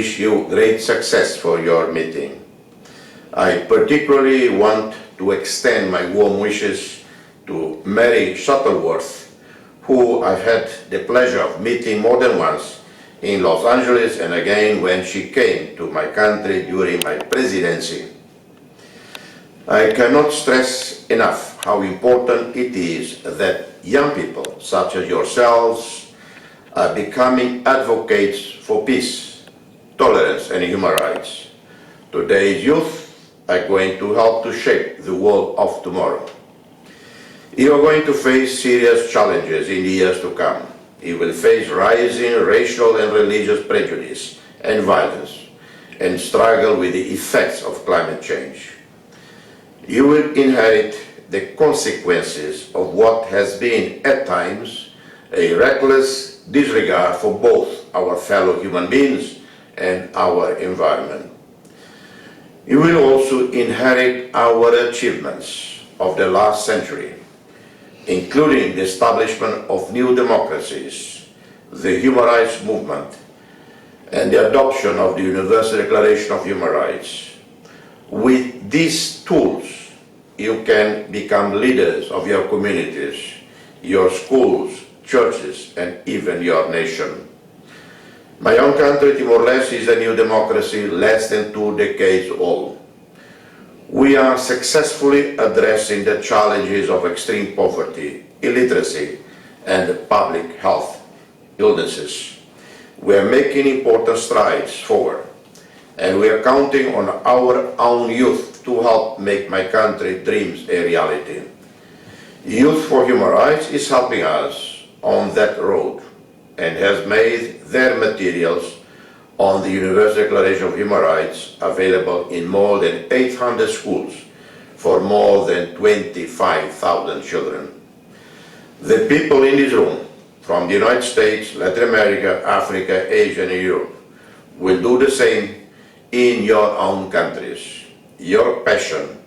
wish you great success for your meeting. I particularly want to extend my warm wishes to Mary Shuttleworth, who I've had the pleasure of meeting more than once in Los Angeles and again when she came to my country during my presidency. I cannot stress enough how important it is that young people such as yourselves are becoming advocates for peace, tolerance and human rights. Today's youth are going to help to shape the world of tomorrow. You are going to face serious challenges in the years to come. You will face rising racial and religious prejudice and violence and struggle with the effects of climate change. You will inherit the consequences of what has been at times a reckless disregard for both our fellow human beings and our environment. You will also inherit our achievements of the last century, including the establishment of new democracies, the human rights movement, and the adoption of the Universal Declaration of Human Rights. With these tools, you can become leaders of your communities, your schools, churches, and even your nation. My own country, Timor-Leste, is a new democracy less than 2 decades old. We are successfully addressing the challenges of extreme poverty, illiteracy, and public health illnesses. We are making important strides forward, and we are counting on our own youth to help make my country's dreams a reality. Youth for Human Rights is helping us on that road and has made their materials on the Universal Declaration of Human Rights available in more than 800 schools for more than 25,000 children. The people in this room, from the United States, Latin America, Africa, Asia, and Europe, will do the same in your own countries. Your passion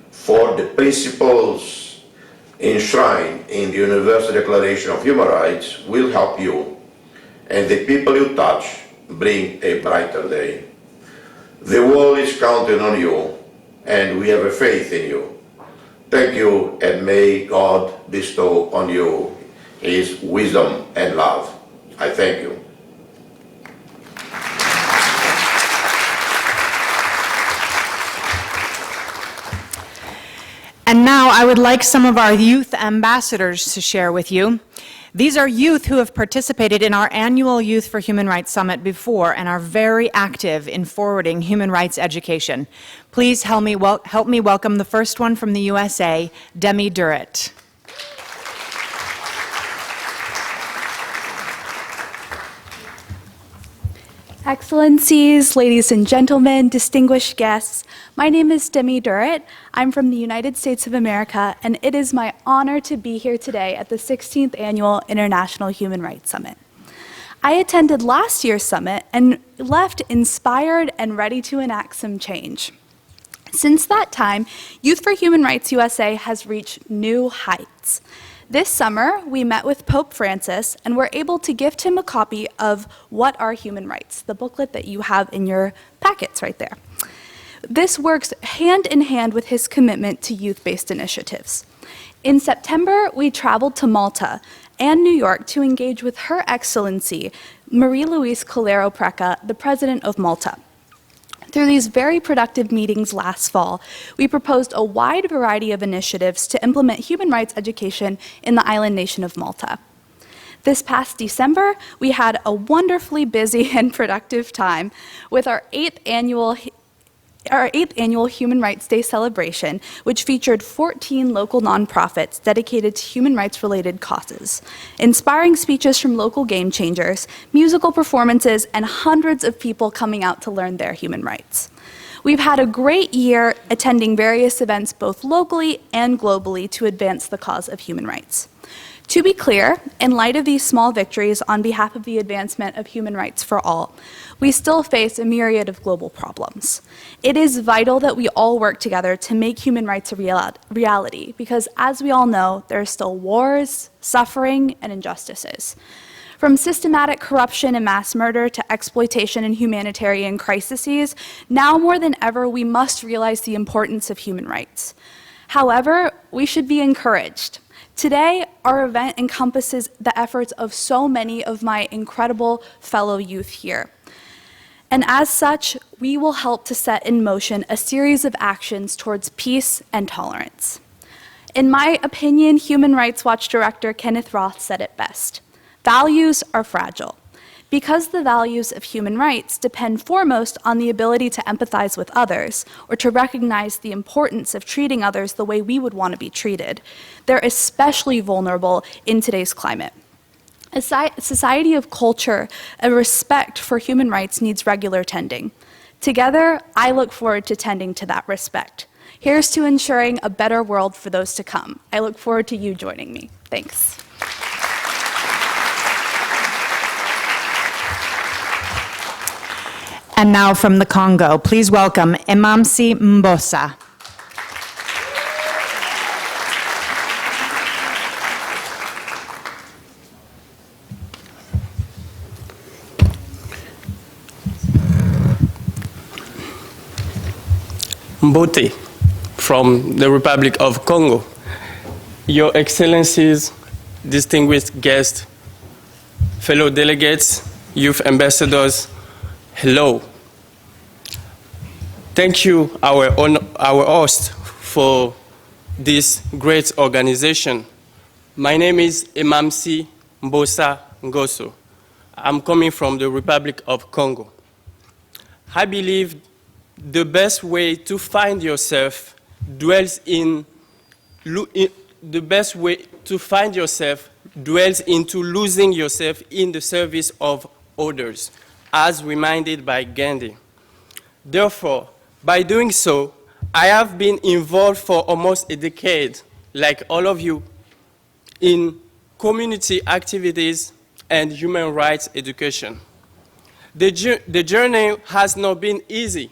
for the principles enshrined in the Universal Declaration of Human Rights will help you and the people you touch bring a brighter day. The world is counting on you, and we have a faith in you. Thank you, and may God bestow on you His wisdom and love. I thank you. And now I would like some of our youth ambassadors to share with you. These are youth who have participated in our annual Youth for Human Rights Summit before and are very active in forwarding human rights education. Please help me welcome the first one from the USA, Demi Durrett. Excellencies, ladies and gentlemen, distinguished guests, my name is Demi Durrett. I'm from the United States of America, and it is my honor to be here today at the 16th Annual International Human Rights Summit. I attended last year's summit and left inspired and ready to enact some change. Since that time, Youth for Human Rights USA has reached new heights. This summer, we met with Pope Francis and were able to gift him a copy of What Are Human Rights, the booklet that you have in your packets right there. This works hand in hand with his commitment to youth-based initiatives. In September, we traveled to Malta and New York to engage with Her Excellency, Marie-Louise Calero-Preca, the President of Malta. Through these very productive meetings last fall, we proposed a wide variety of initiatives to implement human rights education in the island nation of Malta. This past December, we had a wonderfully busy and productive time with our eighth annual Human Rights Day celebration, which featured 14 local nonprofits dedicated to human rights-related causes, inspiring speeches from local game changers, musical performances, and hundreds of people coming out to learn their human rights. We've had a great year attending various events both locally and globally to advance the cause of human rights. To be clear, in light of these small victories on behalf of the advancement of human rights for all, we still face a myriad of global problems. It is vital that we all work together to make human rights a reality, because as we all know, there are still wars, suffering, and injustices. From systematic corruption and mass murder to exploitation and humanitarian crises, now more than ever, we must realize the importance of human rights. However, we should be encouraged. Today, our event encompasses the efforts of so many of my incredible fellow youth here. And as such, we will help to set in motion a series of actions towards peace and tolerance. In my opinion, Human Rights Watch Director Kenneth Roth said it best. Values are fragile. Because the values of human rights depend foremost on the ability to empathize with others or to recognize the importance of treating others the way we would want to be treated, they're especially vulnerable in today's climate. A society of culture and respect for human rights needs regular tending. Together, I look forward to tending to that respect. Here's to ensuring a better world for those to come. I look forward to you joining me. Thanks. And now from the Congo, please welcome Emamsi Mbosa. Mbote from the Republic of Congo. Your Excellencies, distinguished guests, fellow delegates, youth ambassadors, hello. Thank you, our host, for this great organization. My name is Emamsi Mbosa Ngoso. I'm coming from the Republic of Congo. I believe the best way to find yourself dwells into losing yourself in the service of others, as reminded by Gandhi. Therefore, by doing so, I have been involved for almost a decade, like all of you, in community activities and human rights education. The journey has not been easy,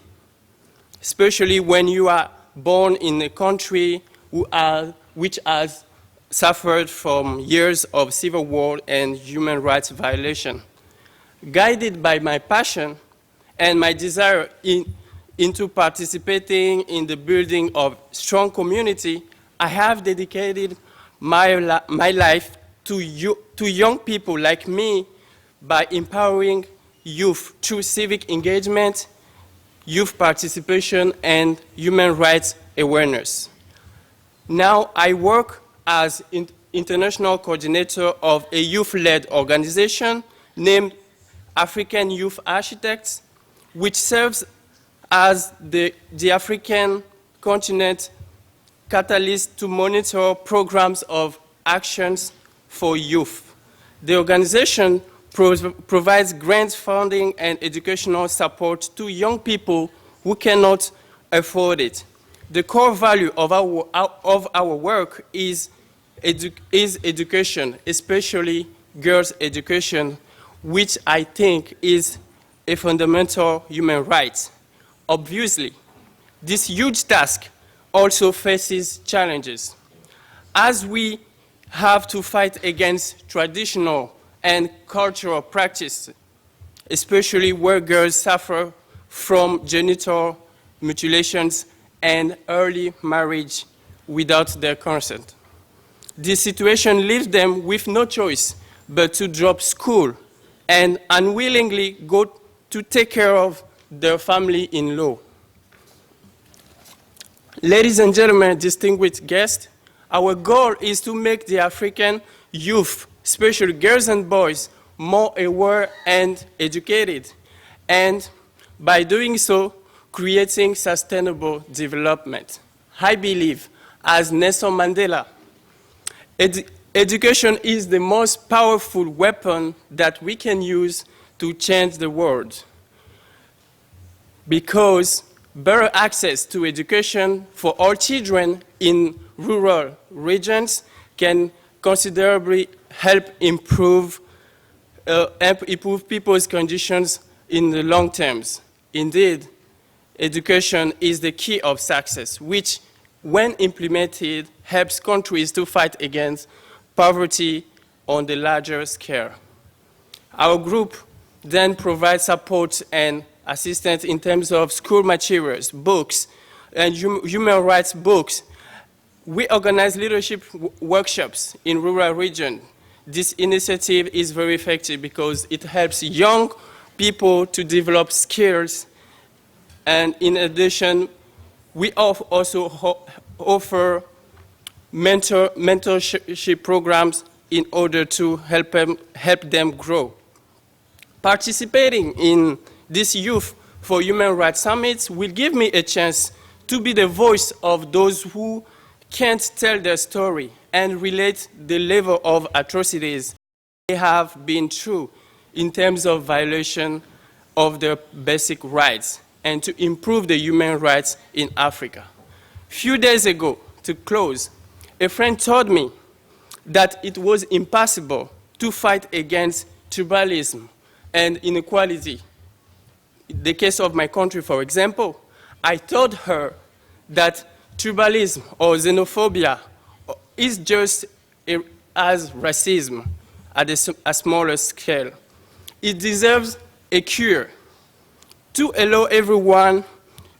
especially when you are born in a country which has suffered from years of civil war and human rights violation. Guided by my passion and my desire into participating in the building of strong community, I have dedicated my life to young people like me by empowering youth through civic engagement, youth participation, and human rights awareness. Now I work as international coordinator of a youth-led organization named African Youth Architects, which serves as the African continent catalyst to monitor programs of actions for youth. The organization provides grant funding and educational support to young people who cannot afford it. The core value of our work is education, especially girls' education, which I think is a fundamental human right. Obviously, this huge task also faces challenges, as we have to fight against traditional and cultural practice, especially where girls suffer from genital mutilations and early marriage without their consent. This situation leaves them with no choice but to drop school and unwillingly go to take care of their family-in-law. Ladies and gentlemen, distinguished guests, our goal is to make the African youth, especially girls and boys, more aware and educated, and by doing so, creating sustainable development. I believe, as Nelson Mandela, education is the most powerful weapon that we can use to change the world, because better access to education for all children in rural regions can considerably help improve people's conditions in the long terms. Indeed, education is the key of success, which, when implemented, helps countries to fight against poverty on the larger scale. Our group then provides support and assistance in terms of school materials, books, and human rights books. We organize leadership workshops in rural regions. This initiative is very effective because it helps young people to develop skills. And in addition, we also offer mentorship programs in order to help them grow. Participating in this Youth for Human Rights Summits will give me a chance to be the voice of those who can't tell their story and relate the level of atrocities they have been through in terms of violation of their basic rights and to improve the human rights in Africa. Few days ago, to close, a friend told me that it was impossible to fight against tribalism and inequality. In the case of my country, for example, I told her that tribalism or xenophobia is just as racism at a smaller scale. It deserves a cure to allow everyone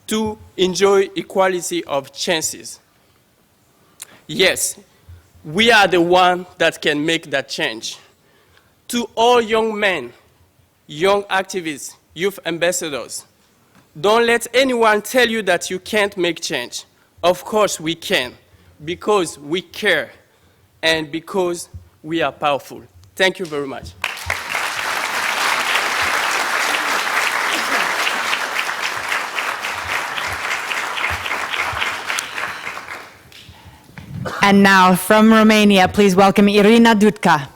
to enjoy equality of chances. Yes, we are the ones that can make that change. To all young men, young activists, youth ambassadors, don't let anyone tell you that you can't make change. Of course we can, because we care and because we are powerful. Thank you very much. And now from Romania, please welcome Irina Dudka.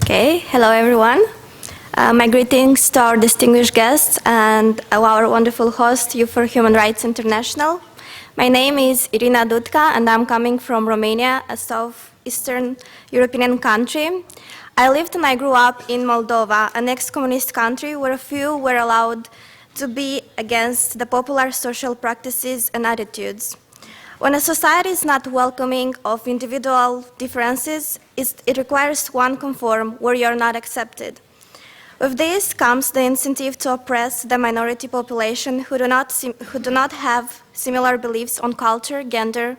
Okay, hello everyone. My greetings to our distinguished guests and our wonderful host, Youth for Human Rights International. My name is Irina Dudka and I'm coming from Romania, a southeastern European country. I lived and I grew up in Moldova, an ex-communist country where a few were allowed to be against the popular social practices and attitudes. When a society is not welcoming of individual differences, it requires one conform where you are not accepted. With this comes the incentive to oppress the minority population who do not have similar beliefs on culture, gender,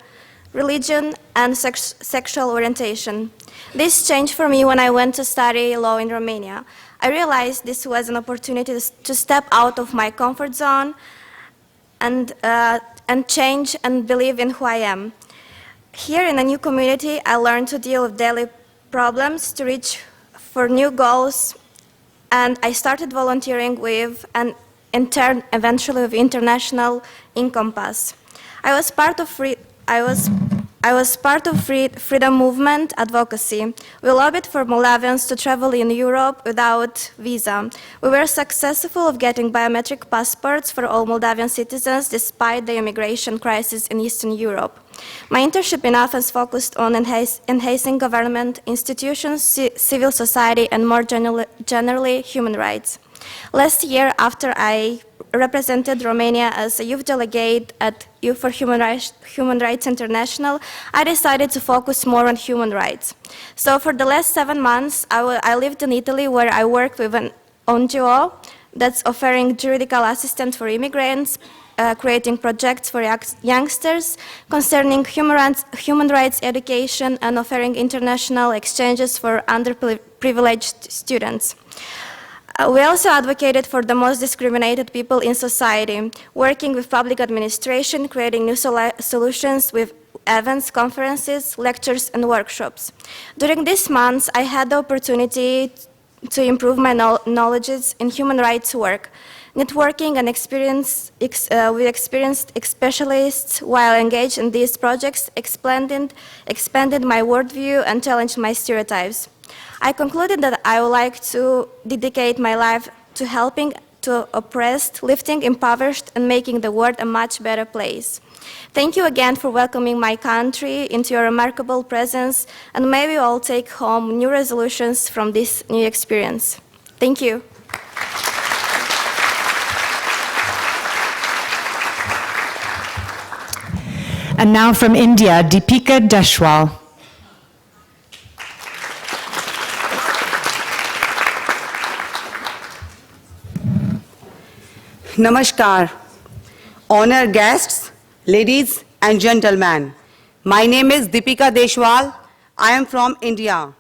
religion, and sexual orientation. This changed for me when I went to study law in Romania. I realized this was an opportunity to step out of my comfort zone and change and believe in who I am. Here in a new community, I learned to deal with daily problems, to reach for new goals, and I started volunteering with and in turn eventually with International Encompass. I was part of freedom movement advocacy. We lobbied for Moldavians to travel in Europe without visa. We were successful of getting biometric passports for all Moldavian citizens despite the immigration crisis in Eastern Europe. My internship in Athens focused on enhancing government institutions, civil society, and more generally human rights. Last year, after I represented Romania as a youth delegate at Youth for Human Rights International, I decided to focus more on human rights. So for the last 7 months, I lived in Italy, where I worked with an NGO that's offering juridical assistance for immigrants, creating projects for youngsters concerning human rights education, and offering international exchanges for underprivileged students. We also advocated for the most discriminated people in society, working with public administration, creating new solutions with events, conferences, lectures, and workshops. During these months, I had the opportunity to improve my knowledge in human rights work. Networking and with experienced specialists while engaged in these projects expanded my worldview and challenged my stereotypes. I concluded that I would like to dedicate my life to helping to oppressed, lifting impoverished, and making the world a much better place. Thank you again for welcoming my country into your remarkable presence, and may we all take home new resolutions from this new experience. Thank you. And now from India, Deepika Deshwal. Namaskar. Honored guests, ladies and gentlemen. My name is Deepika Deshwal. I am from India.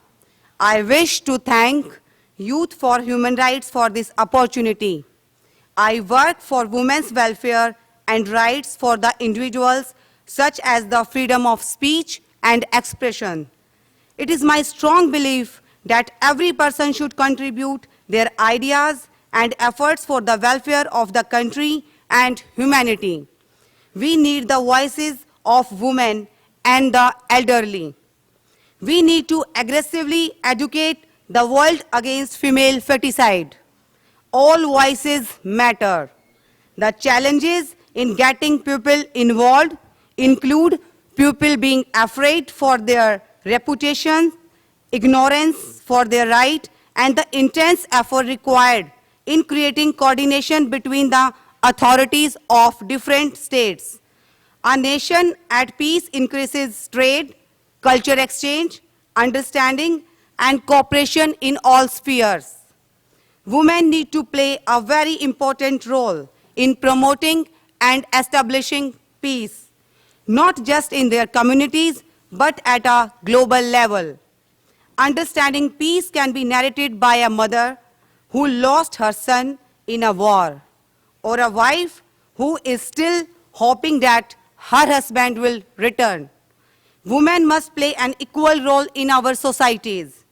I wish to thank Youth for Human Rights for this opportunity. I work for women's welfare and rights for the individuals, such as the freedom of speech and expression. It is my strong belief that every person should contribute their ideas and efforts for the welfare of the country and humanity. We need the voices of women and the elderly. We need to aggressively educate the world against female feticide. All voices matter. The challenges in getting people involved include people being afraid for their reputation, ignorance for their right, and the intense effort required in creating coordination between the authorities of different states. A nation at peace increases trade, culture exchange, understanding, and cooperation in all spheres. Women need to play a very important role in promoting and establishing peace, not just in their communities, but at a global level. Understanding peace can be narrated by a mother who lost her son in a war, or a wife who is still hoping that her husband will return. Women must play an equal role in our societies.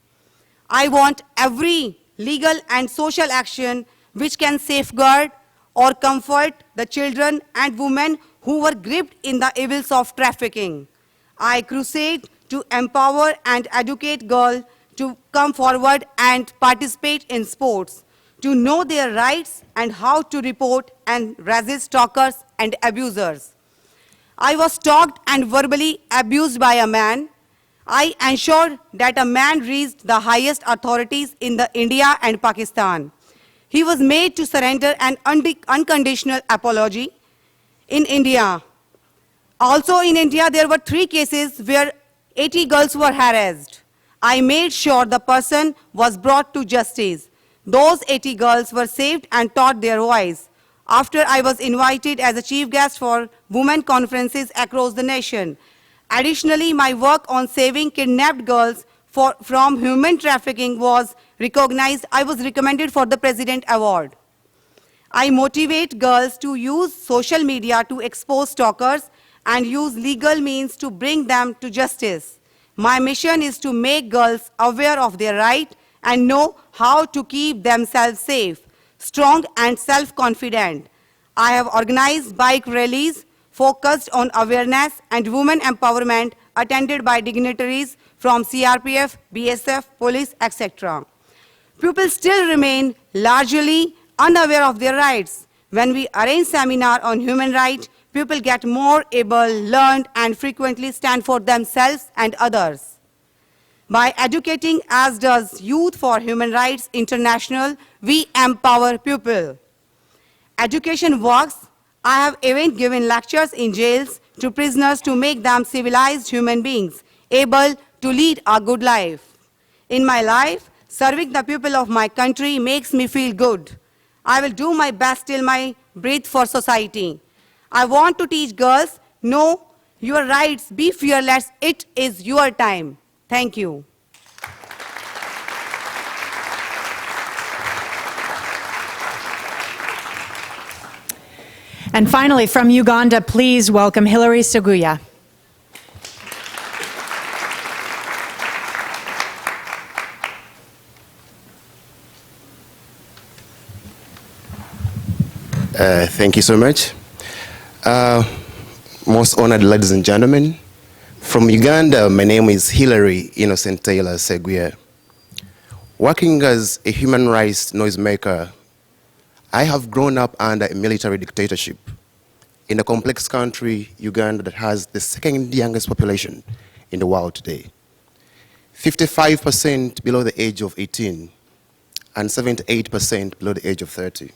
I want every legal and social action which can safeguard or comfort the children and women who were gripped in the evils of trafficking. I crusade to empower and educate girls to come forward and participate in sports, to know their rights and how to report and resist stalkers and abusers. I was stalked and verbally abused by a man. I ensured that a man reached the highest authorities in India and Pakistan. He was made to surrender an unconditional apology. In India, also in India, there were 3 cases where 80 girls were harassed. I made sure the person was brought to justice. Those 80 girls were saved and taught their voice. After I was invited as a chief guest for women conferences across the nation. Additionally, my work on saving kidnapped girls from human trafficking was recognized. I was recommended for the President Award. I motivate girls to use social media to expose stalkers and use legal means to bring them to justice. My mission is to make girls aware of their right and know how to keep themselves safe, strong and self-confident. I have organized bike rallies focused on awareness and women empowerment attended by dignitaries from CRPF, BSF, police, etc. People still remain largely unaware of their rights. When we arrange seminar on human rights, people get more able, learned, and frequently stand for themselves and others. By educating, as does Youth for Human Rights International, we empower people. Education works. I have even given lectures in jails to prisoners to make them civilized human beings, able to lead a good life. In my life, serving the people of my country makes me feel good. I will do my best till my breath for society. I want to teach girls, know your rights, be fearless, it is your time. Thank you. And finally, from Uganda, please welcome Hilary Seguya. Thank you so much. Most honored ladies and gentlemen, from Uganda, my name is Hilary Innocent Taylor Seguya. Working as a human rights noisemaker, I have grown up under a military dictatorship in a complex country, Uganda, that has the second youngest population in the world today. 55% below the age of 18 and 78% below the age of 30.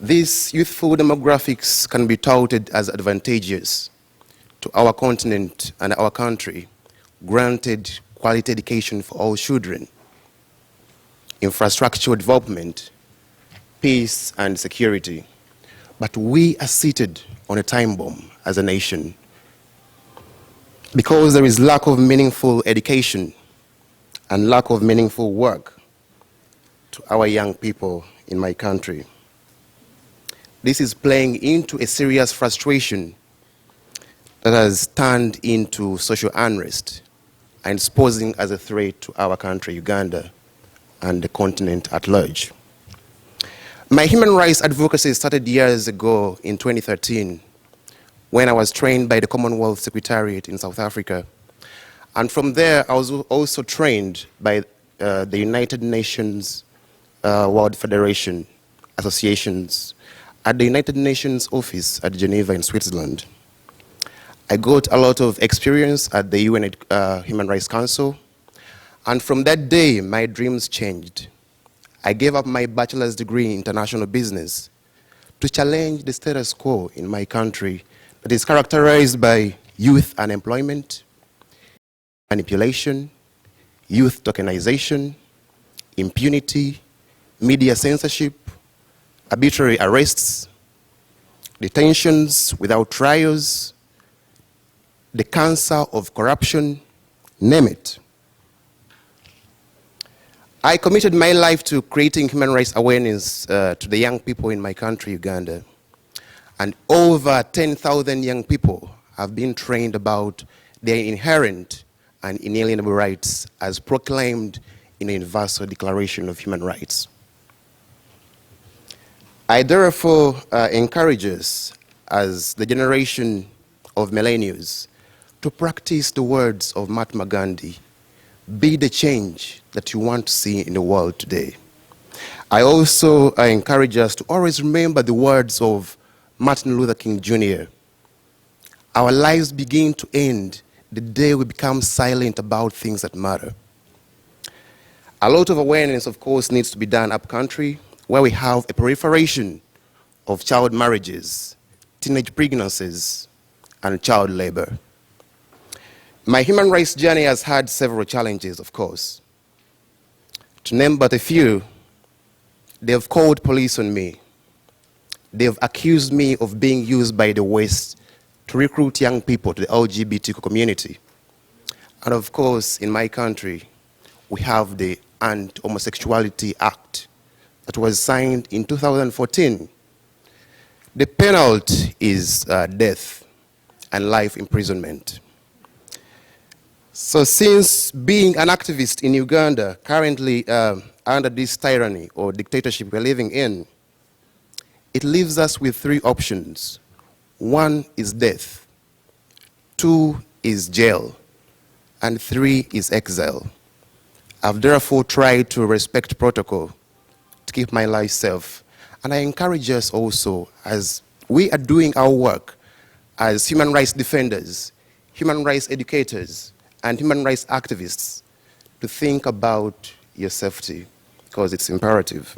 These youthful demographics can be touted as advantageous to our continent and our country, granted quality education for all children, infrastructure development, peace and security. But we are seated on a time bomb as a nation because there is lack of meaningful education and lack of meaningful work to our young people in my country. This is playing into a serious frustration that has turned into social unrest and is posing as a threat to our country, Uganda, and the continent at large. My human rights advocacy started years ago in 2013 when I was trained by the Commonwealth Secretariat in South Africa. And from there, I was also trained by the United Nations World Federation associations at the United Nations office at Geneva in Switzerland. I got a lot of experience at the UN Human Rights Council, and from that day, my dreams changed. I gave up my bachelor's degree in international business to challenge the status quo in my country that is characterized by youth unemployment, manipulation, youth tokenization, impunity, media censorship, arbitrary arrests, detentions without trials, the cancer of corruption, name it. I committed my life to creating human rights awareness to the young people in my country, Uganda. And over 10,000 young people have been trained about their inherent and inalienable rights as proclaimed in the Universal Declaration of Human Rights. I therefore encourage us as the generation of millennials to practice the words of Mahatma Gandhi. Be the change that you want to see in the world today. I also encourage us to always remember the words of Martin Luther King Jr. Our lives begin to end the day we become silent about things that matter. A lot of awareness, of course, needs to be done up country, where we have a proliferation of child marriages, teenage pregnancies, and child labor. My human rights journey has had several challenges, of course. To name but a few, they've called police on me. They've accused me of being used by the West to recruit young people to the LGBTQ community. And of course, in my country, we have the Anti-Homosexuality Act that was signed in 2014. The penalty is death and life imprisonment. So since being an activist in Uganda, currently under this tyranny or dictatorship we're living in, it leaves us with three options. One is death, two is jail, and three is exile. I've therefore tried to respect protocol to keep my life safe. And I encourage us also, as we are doing our work as human rights defenders, human rights educators, and human rights activists, to think about your safety, because it's imperative.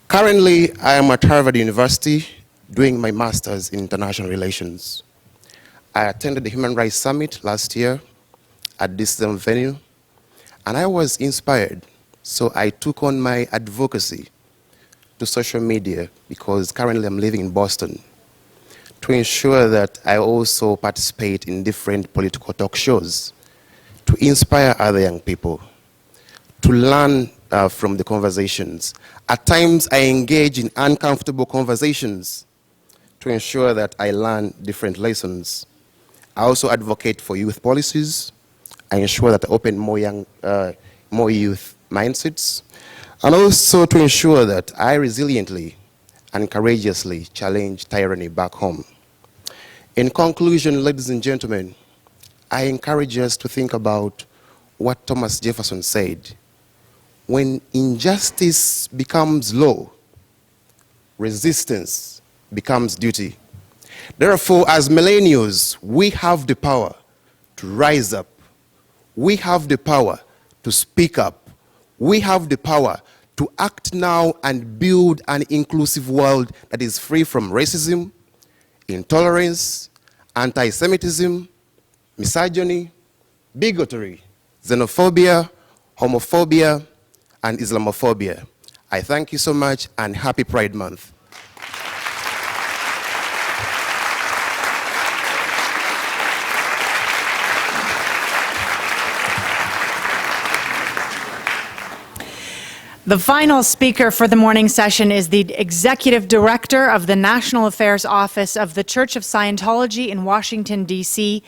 Currently, I am at Harvard University doing my master's in international relations. I attended the Human Rights Summit last year at this same venue, and I was inspired, so I took on my advocacy to social media, because currently I'm living in Boston, to ensure that I also participate in different political talk shows, to inspire other young people, to learn from the conversations. At times, I engage in uncomfortable conversations to ensure that I learn different lessons. I also advocate for youth policies. I ensure that I open more youth mindsets, and also to ensure that I resiliently and courageously challenge tyranny back home. In conclusion, ladies and gentlemen, I encourage us to think about what Thomas Jefferson said. When injustice becomes law, resistance becomes duty. Therefore, as millennials, we have the power to rise up. We have the power to speak up. We have the power to act now and build an inclusive world that is free from racism, intolerance, anti-Semitism, misogyny, bigotry, xenophobia, homophobia, and Islamophobia. I thank you so much and happy Pride Month. The final speaker for the morning session is the Executive Director of the National Affairs Office of the Church of Scientology in Washington, D.C.,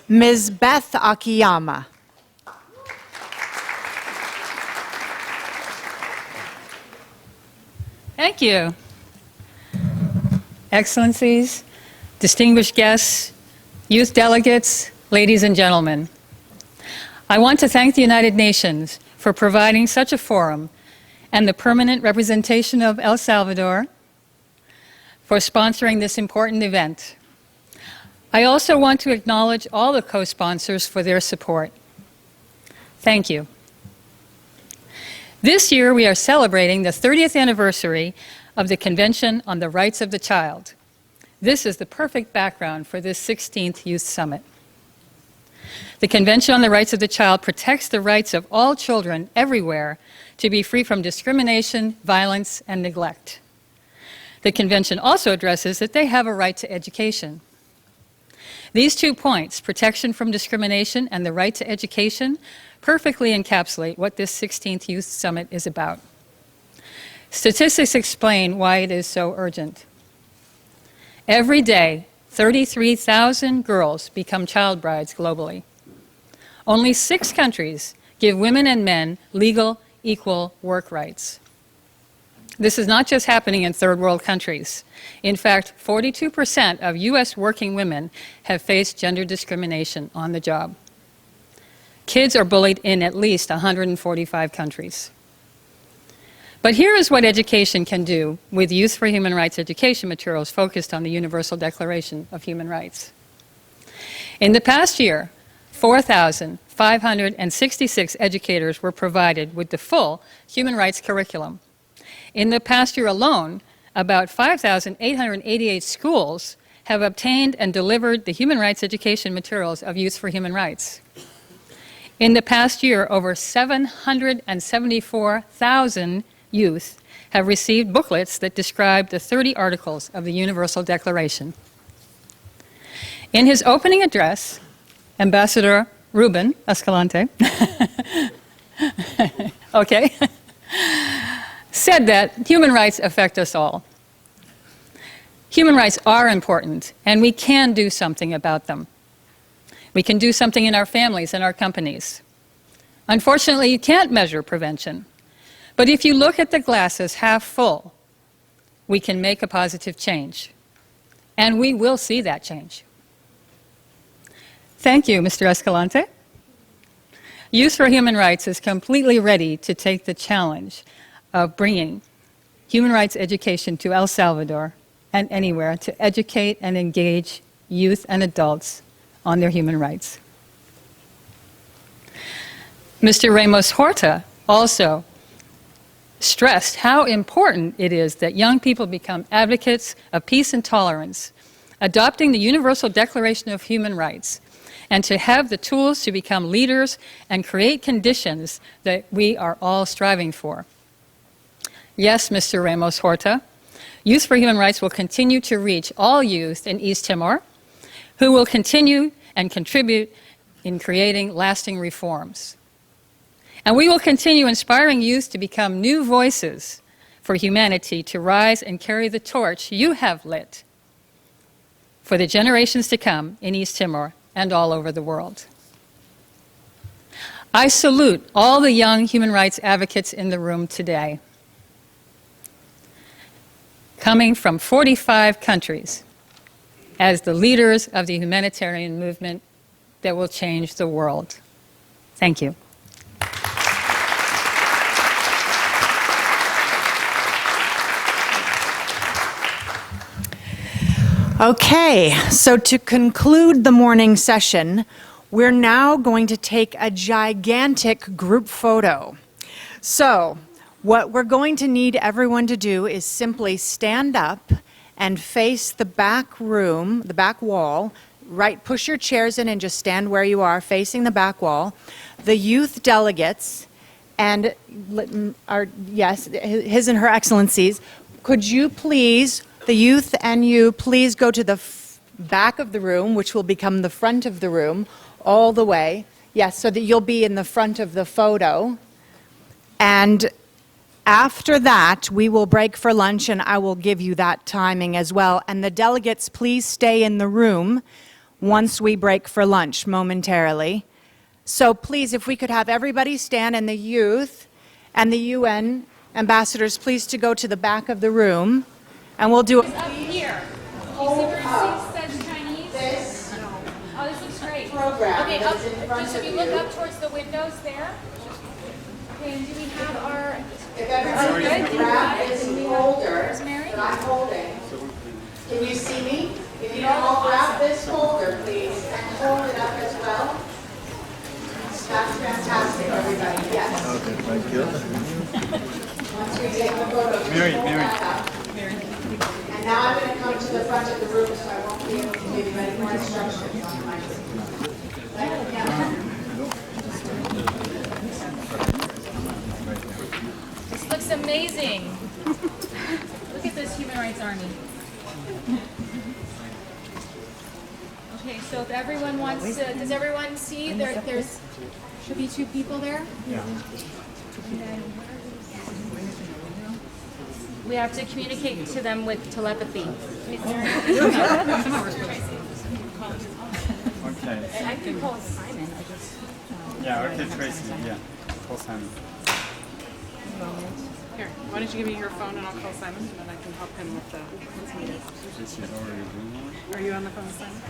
Ms. Beth Akiyama. Thank you. Excellencies, distinguished guests, youth delegates, ladies and gentlemen. I want to thank the United Nations for providing such a forum and the permanent representation of El Salvador for sponsoring this important event. I also want to acknowledge all the co-sponsors for their support. Thank you. This year we are celebrating the 30th anniversary of the Convention on the Rights of the Child. This is the perfect background for this 16th Youth Summit. The Convention on the Rights of the Child protects the rights of all children everywhere to be free from discrimination, violence, and neglect. The Convention also addresses that they have a right to education. These 2 points, protection from discrimination and the right to education, perfectly encapsulate what this 16th Youth Summit is about. Statistics explain why it is so urgent. Every day, 33,000 girls become child brides globally. Only 6 countries give women and men legal, equal work rights. This is not just happening in third world countries. In fact, 42% of U.S. working women have faced gender discrimination on the job. Kids are bullied in at least 145 countries. But here is what education can do with Youth for Human Rights education materials focused on the Universal Declaration of Human Rights. In the past year, 4,566 educators were provided with the full human rights curriculum. In the past year alone, about 5,888 schools have obtained and delivered the human rights education materials of Youth for Human Rights. In the past year, over 774,000 youth have received booklets that describe the 30 articles of the Universal Declaration. In his opening address, Ambassador Ruben Escalante okay, said that human rights affect us all. Human rights are important, and we can do something about them. We can do something in our families and our companies. Unfortunately, you can't measure prevention. But if you look at the glass as half full, we can make a positive change. And we will see that change. Thank you, Mr. Escalante. Youth for Human Rights is completely ready to take the challenge of bringing human rights education to El Salvador and anywhere to educate and engage youth and adults on their human rights. Mr. Ramos Horta also stressed how important it is that young people become advocates of peace and tolerance, adopting the Universal Declaration of Human Rights, and to have the tools to become leaders and create conditions that we are all striving for. Yes, Mr. Ramos Horta, Youth for Human Rights will continue to reach all youth in East Timor who will continue and contribute in creating lasting reforms. And we will continue inspiring youth to become new voices for humanity to rise and carry the torch you have lit for the generations to come in East Timor and all over the world. I salute all the young human rights advocates in the room today, coming from 45 countries as the leaders of the humanitarian movement that will change the world. Thank you. Okay, so to conclude the morning session, we're now going to take a gigantic group photo. So, What we're going to need everyone to do is simply stand up and face the back room, the back wall. Right, push your chairs in and just stand where you are, facing the back wall. The youth delegates and his and her excellencies, could you please, the youth and you, please go to the back of the room, which will become the front of the room, all the way. Yes, so that you'll be in the front of the photo. And after that, we will break for lunch, and I will give you that timing as well. And the delegates, please stay in the room once we break for lunch momentarily. So please, if we could have everybody stand, and the youth and the UN ambassadors, please to go to the back of the room, and we'll do it. Up here. You see where it says Chinese? This Oh, this looks great. program Okay, that's in front just of if you. you look up towards the windows there. Okay, and do we have our... If everybody can grab this folder Rosemary? that I'm holding. Can you see me? If you don't all grab this folder, please, and hold it up as well. That's fantastic, everybody, yes. Okay, thank you. Once we take the photo. Mary. And now I'm going to come to the front of the room, so I won't be able to give you any more instructions on my. This looks amazing. Look at this Human Rights Army. Okay, so if everyone wants to, does everyone see there's should be two people there? Yeah. We have to communicate to them with telepathy. Okay. I can call Simon. Yeah, okay, Tracy, yeah. Call Simon. Here, why don't you give me your phone and I'll call Simon and then I can help him with the what's needed. Tracy's already doing one. Are you on the phone with Simon?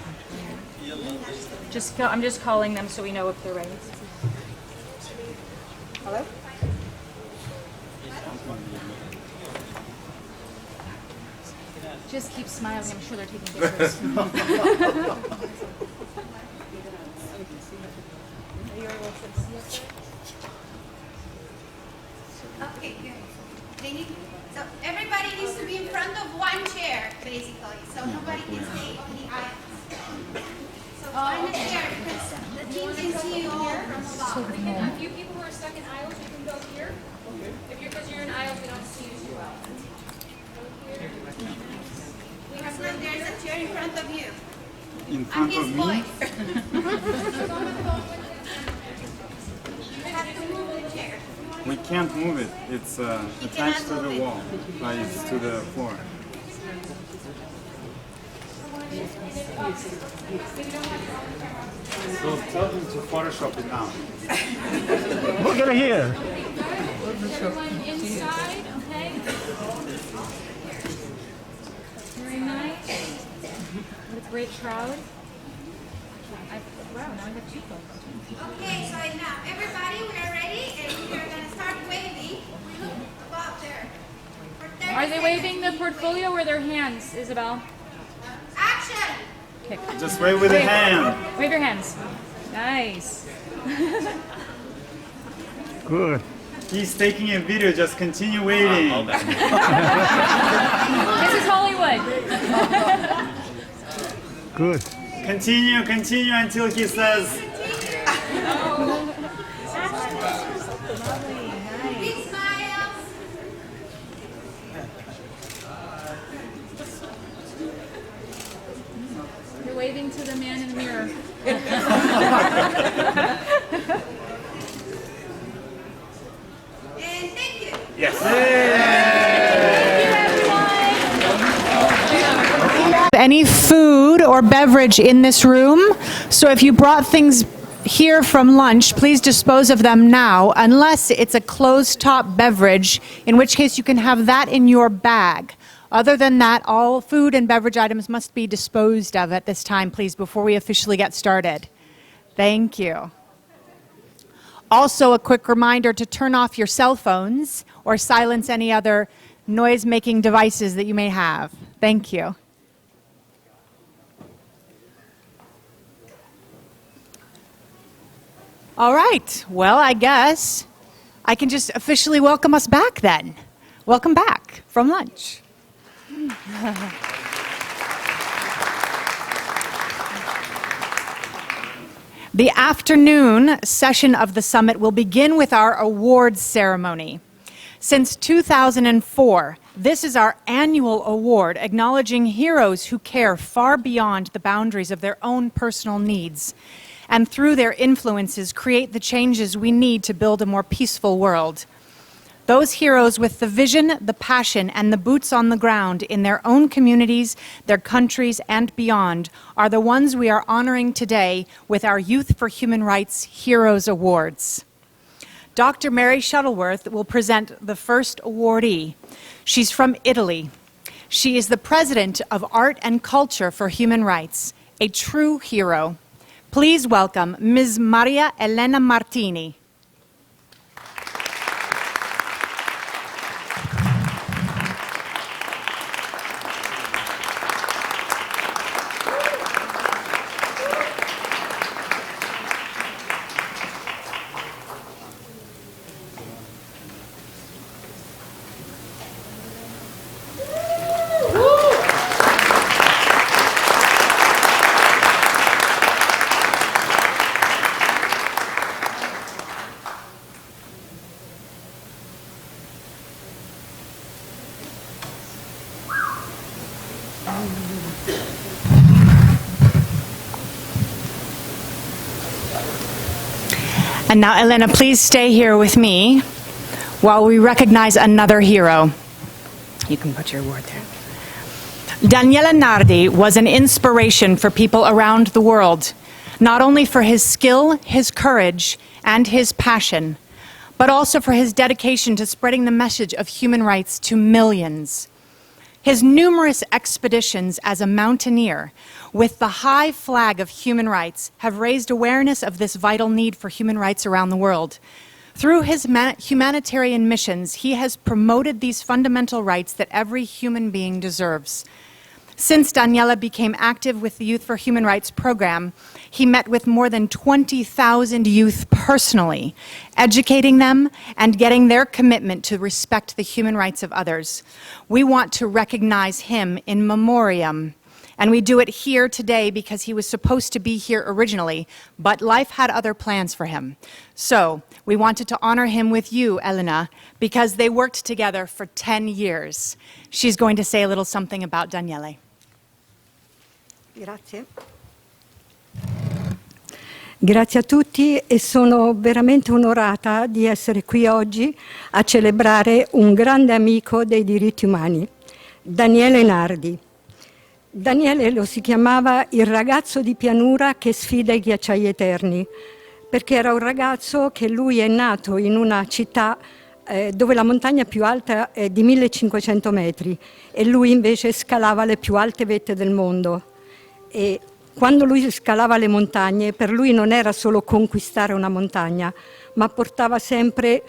I'm just calling them so we know if they're ready. Hello? Just keep smiling. I'm sure they're taking pictures. Okay, good. So everybody needs to be in front of one chair, basically, so nobody can stay in the aisles. So find a chair because the team can see you all from above. A few people who are stuck in aisles, you can go here. Because you're in aisles, we don't see you too well. Because then there's a chair in front of you. In I'm front his of me? voice. You have to move the chair. We can't move it. It's attached to the wall, like it's to the floor. So tell them to Photoshop it now. Look at here. Everyone inside, okay? Very nice. What a great crowd. Wow, now I have two phones. Okay, so now everybody, we are ready and we are going to start waving. We look above there. For 30 Are they seconds. waving the portfolio or their hands, Isabel? Action! Okay. Just wave with a hand. Wave your hands. Nice. Good. He's taking a video, just continue waving. This is Hollywood. Good. Continue until he says, Big smiles. You're waving to the man in the mirror. And thank you. Any food or beverage in this room, so if you brought things here from lunch, please dispose of them now, unless it's a closed-top beverage, in which case you can have that in your bag. Other than that, all food and beverage items must be disposed of at this time, please, before we officially get started. Thank you. Also, a quick reminder to turn off your cell phones or silence any other noise-making devices that you may have. Thank you. All right. Well, I guess I can just officially welcome us back then. Welcome back from lunch. The afternoon session of the summit will begin with our awards ceremony. Since 2004, this is our annual award acknowledging heroes who care far beyond the boundaries of their own personal needs, and through their influences create the changes we need to build a more peaceful world. Those heroes with the vision, the passion, and the boots on the ground in their own communities, their countries, and beyond are the ones we are honoring today with our Youth for Human Rights Heroes Awards. Dr. Mary Shuttleworth will present the first awardee. She's from Italy. She is the president of Art and Culture for Human Rights, a true hero. Please welcome Ms. Maria Elena Martini. And now, Elena, please stay here with me while we recognize another hero. You can put your award there. Daniele Nardi was an inspiration for people around the world, not only for his skill, his courage, and his passion, but also for his dedication to spreading the message of human rights to millions. His numerous expeditions as a mountaineer with the high flag of human rights have raised awareness of this vital need for human rights around the world. Through his humanitarian missions, he has promoted these fundamental rights that every human being deserves. Since Daniele became active with the Youth for Human Rights program, he met with more than 20,000 youth personally, educating them and getting their commitment to respect the human rights of others. We want to recognize him in memoriam, and we do it here today because he was supposed to be here originally, but life had other plans for him. So we wanted to honor him with you, Elena, because they worked together for 10 years. She's going to say a little something about Daniele. Grazie. Grazie a tutti e sono veramente onorata di essere qui oggi a celebrare un grande amico dei diritti umani, Daniele Nardi. Daniele lo si chiamava il ragazzo di pianura che sfida i ghiacciai eterni, perché era un ragazzo che lui è nato in una città dove la montagna più alta è di 1500 metri e lui invece scalava le più alte vette del mondo. E quando lui scalava le montagne, per lui non era solo conquistare una montagna, ma portava sempre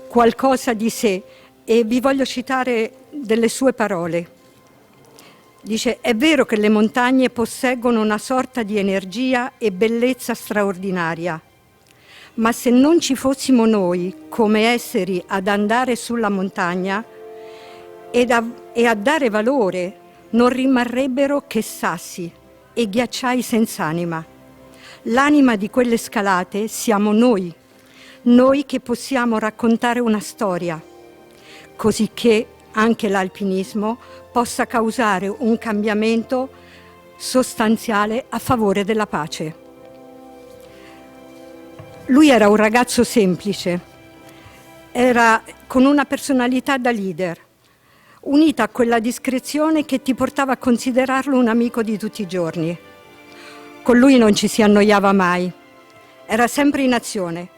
qualcosa di sé. E vi voglio citare delle sue parole. Dice: è vero che le montagne posseggono una sorta di energia e bellezza straordinaria, ma se non ci fossimo noi come esseri ad andare sulla montagna e a dare valore, non rimarrebbero che sassi e ghiacciai senz'anima. L'anima di quelle scalate siamo noi che possiamo raccontare una storia, così che anche l'alpinismo possa causare un cambiamento sostanziale a favore della pace. Lui era un ragazzo semplice, era con una personalità da leader, unita a quella discrezione che ti portava a considerarlo un amico di tutti i giorni. Con lui non ci si annoiava mai, era sempre in azione,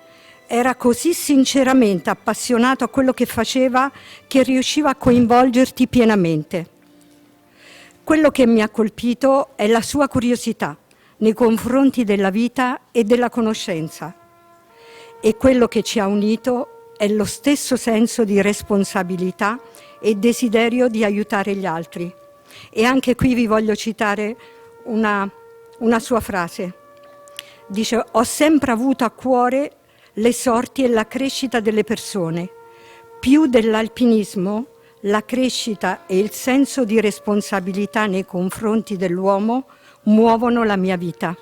era così sinceramente appassionato a quello che faceva che riusciva a coinvolgerti pienamente. Quello che mi ha colpito è la sua curiosità nei confronti della vita e della conoscenza. E quello che ci ha unito è lo stesso senso di responsabilità e desiderio di aiutare gli altri. E anche qui vi voglio citare una sua frase. Dice: ho sempre avuto a cuore le sorti e la crescita delle persone. Più dell'alpinismo, la crescita e il senso di responsabilità nei confronti dell'uomo muovono la mia vita.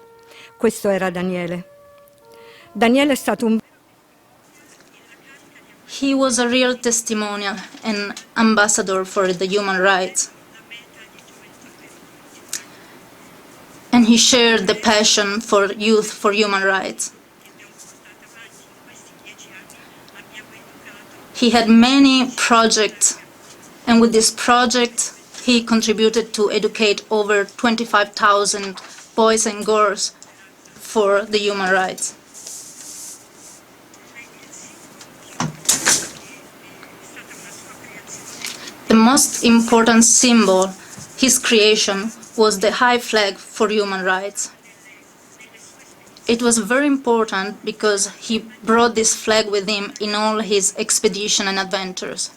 Questo era Daniele. Daniele è stato un... He was a real testimonial and ambassador for the human rights. And he shared the passion for youth for human rights. He had many projects, and with this project, he contributed to educate over 25,000 boys and girls for the human rights. The most important symbol, his creation, was the high flag for human rights. It was very important because he brought this flag with him in all his expeditions and adventures.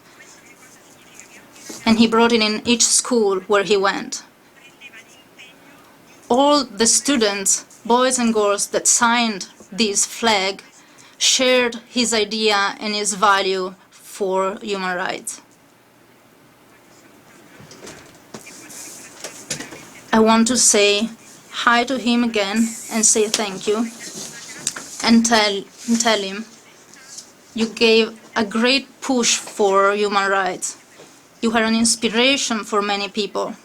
And he brought it in each school where he went. All the students, boys and girls that signed this flag, shared his idea and his value for human rights. I want to say hi to him again and say thank you and tell him you gave a great push for human rights. You are an inspiration for many people.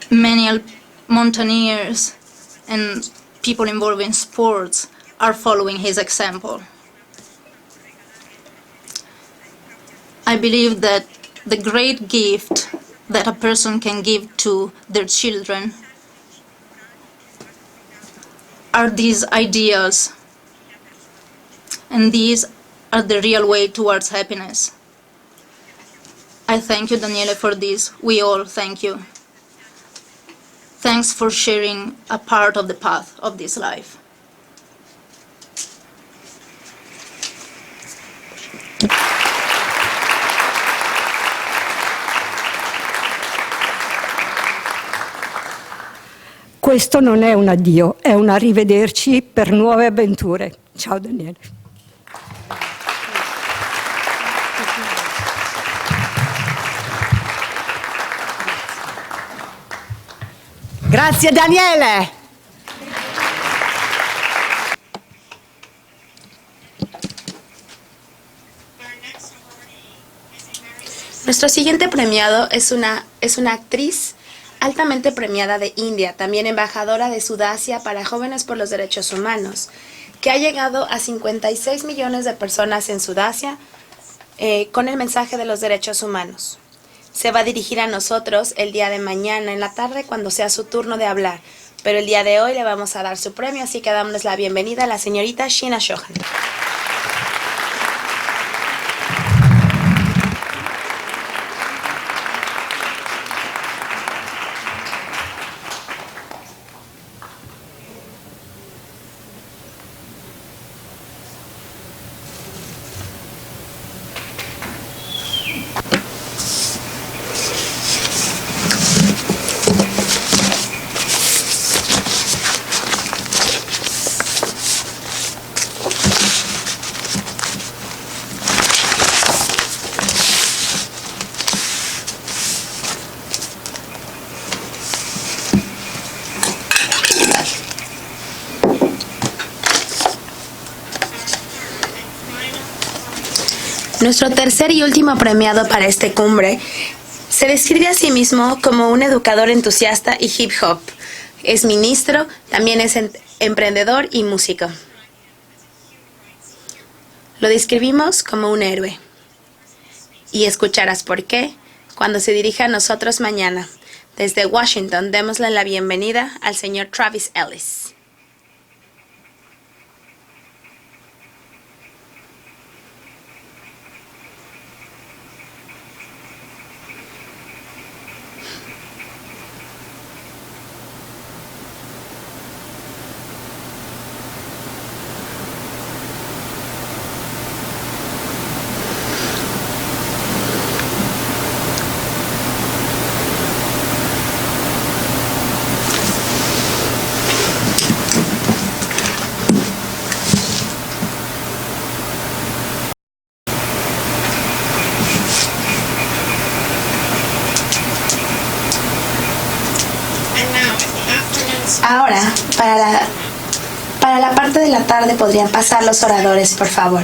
Many mountaineers and people involved in sports are following his example. I believe that the great gift that a person can give to their children are these ideas, and these are the real way towards happiness. I thank you, Daniele, for this. We all thank you. Thanks for sharing a part of the path of this life. Questo non è un addio, è un arrivederci per nuove avventure. Ciao Daniele. Grazie Daniele. Nuestro siguiente premiado es una actriz altamente premiada de India, también embajadora de Sudasia para Jóvenes por los Derechos Humanos, que ha llegado a 56 millones de personas en Sudasia con el mensaje de los derechos humanos. Se va a dirigir a nosotros el día de mañana en la tarde cuando sea su turno de hablar, pero el día de hoy le vamos a dar su premio, así que damos la bienvenida a la señorita Sheena Shohan. Nuestro tercer y último premiado para esta cumbre se describe a sí mismo como un educador entusiasta y hip hop. Es ministro, también es emprendedor y músico. Lo describimos como un héroe. Y escucharás por qué cuando se dirija a nosotros mañana. Desde Washington, démosle la bienvenida al señor Travis Ellis. Ahora, para la parte de la tarde podrían pasar los oradores, por favor.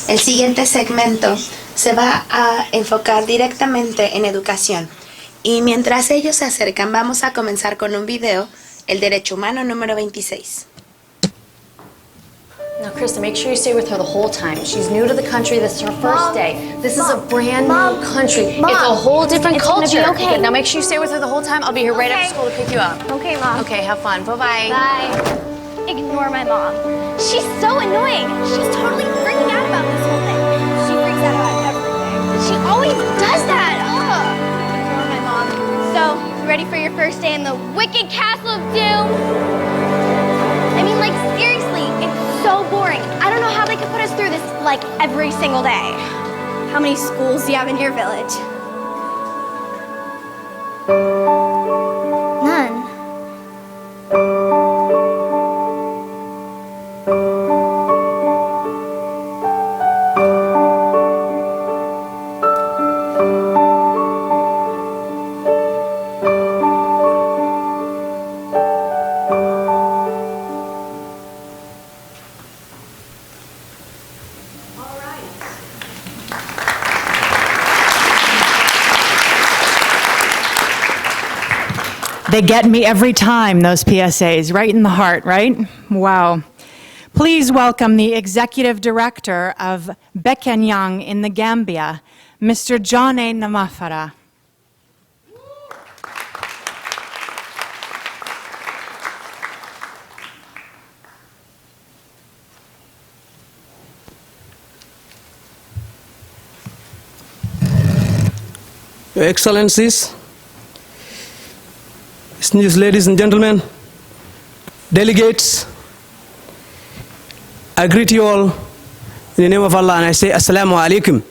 El siguiente segmento se va a enfocar directamente en educación. Y mientras ellos se acercan, vamos a comenzar con un video, el derecho humano número 26. Now, Krista, make sure you stay with her the whole time. She's new to the country. This is her first day. This is a brand new country. It's a whole different culture. Gonna be okay. Now, make sure you stay with her the whole time. I'll be here right after school to pick you up. Okay, Mom. Okay, have fun. Bye-bye. Bye. Ignore my mom. She's so annoying. She's totally freaking out about this whole thing. She freaks out about everything. She always does that. Ugh. Ignore my mom. So, you ready for your first day in the wicked castle of doom? I mean, like, seriously, it's so boring. I don't know how they could put us through this, like, every single day. How many schools do you have in your village? None. They get me every time, those PSAs, right in the heart, right? Wow. Please welcome the Executive Director of Bekenyang in the Gambia, Mr. John A. Namafara. Your Excellencies, esteemed ladies and gentlemen, delegates, I greet you all in the name of Allah and I say Assalamu alaikum.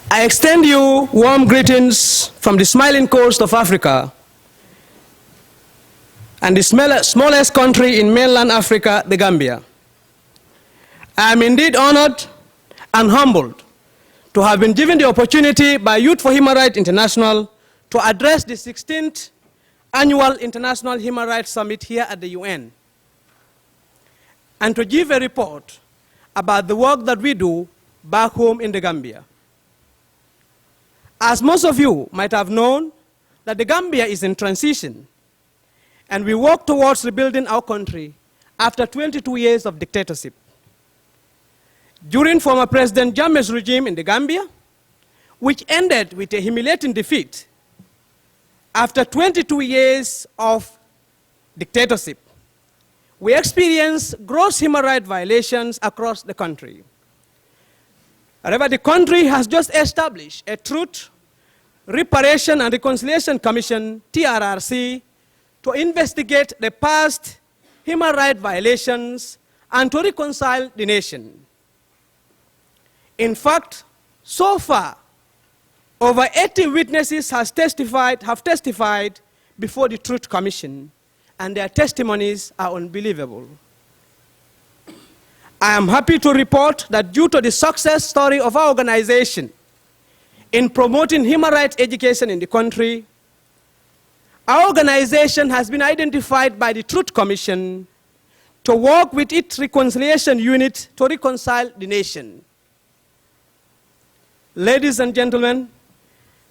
I extend you warm greetings from the smiling coast of Africa and the smallest country in mainland Africa, the Gambia. I am indeed honored and humbled to have been given the opportunity by Youth for Human Rights International to address the 16th Annual International Human Rights Summit here at the UN, and to give a report about the work that we do back home in the Gambia. As most of you might have known, that the Gambia is in transition, and we work towards rebuilding our country after 22 years of dictatorship. During former President Jammeh's regime in the Gambia, which ended with a humiliating defeat, after 22 years of dictatorship, we experienced gross human rights violations across the country. However, the country has just established a Truth, Reparation and Reconciliation Commission, TRRC, to investigate the past human rights violations and to reconcile the nation. In fact, so far, over 80 witnesses have testified before the Truth Commission, and their testimonies are unbelievable. I am happy to report that due to the success story of our organization in promoting human rights education in the country, our organization has been identified by the Truth Commission to work with its reconciliation unit to reconcile the nation. Ladies and gentlemen,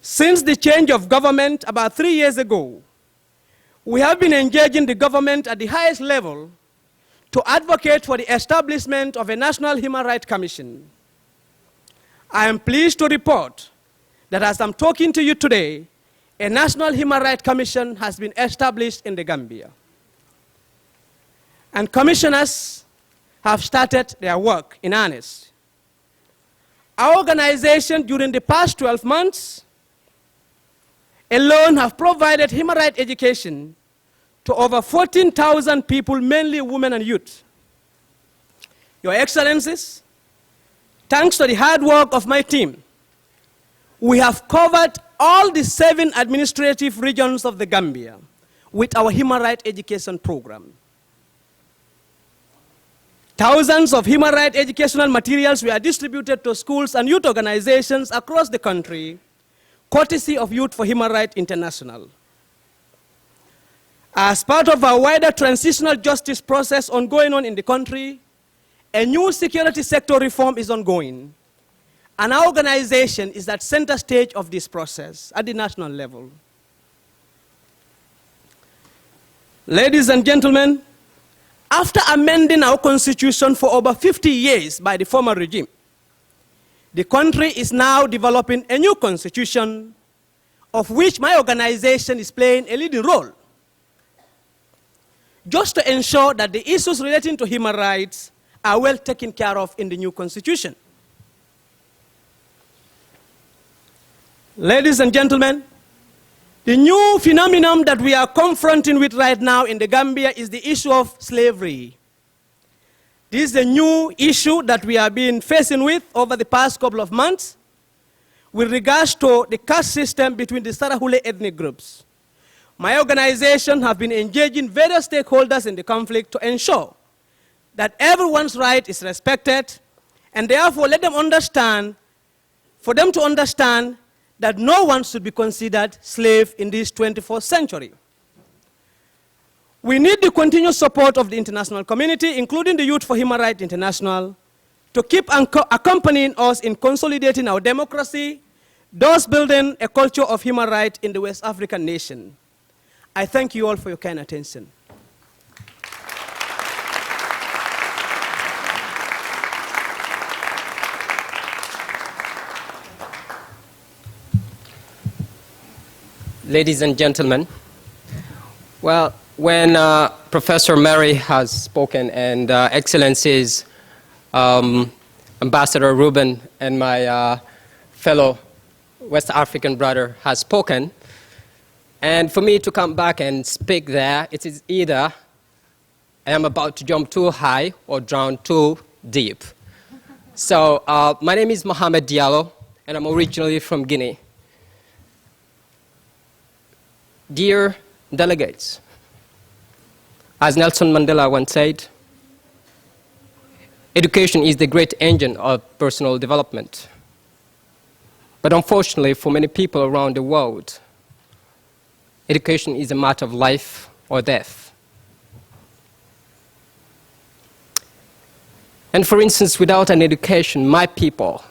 since the change of government about 3 years ago, we have been engaging the government at the highest level to advocate for the establishment of a National Human Rights Commission. I am pleased to report that as I'm talking to you today, a National Human Rights Commission has been established in the Gambia. And commissioners have started their work in earnest. Our organization, during the past 12 months, alone have provided human rights education to over 14,000 people, mainly women and youth. Your Excellencies, thanks to the hard work of my team, we have covered all the 7 administrative regions of the Gambia with our human rights education program. Thousands of human rights educational materials were distributed to schools and youth organizations across the country, courtesy of Youth for Human Rights International. As part of a wider transitional justice process ongoing in the country, a new security sector reform is ongoing. And our organization is at center stage of this process at the national level. Ladies and gentlemen, after amending our constitution for over 50 years by the former regime, the country is now developing a new constitution, of which my organization is playing a leading role, just to ensure that the issues relating to human rights are well taken care of in the new constitution. Ladies and gentlemen, the new phenomenon that we are confronting with right now in the Gambia is the issue of slavery. This is a new issue that we have been facing with over the past couple of months with regards to the caste system between the Sarahule ethnic groups. My organization has been engaging various stakeholders in the conflict to ensure that everyone's right is respected, and therefore let them understand, for them to understand that no one should be considered slave in this 21st century. We need the continuous support of the international community, including the Youth for Human Rights International, to keep accompanying us in consolidating our democracy, thus building a culture of human rights in the West African nation. I thank you all for your kind attention. Ladies and gentlemen, well, when Professor Mary has spoken and Excellencies Ambassador Ruben and my fellow West African brother has spoken, and for me to come back and speak there, it is either I am about to jump too high or drown too deep. So my name is Mohamed Diallo, and I'm originally from Guinea. Dear delegates, as Nelson Mandela once said, education is the great engine of personal development. But unfortunately, for many people around the world, education is a matter of life or death. And for instance, without an education, my people,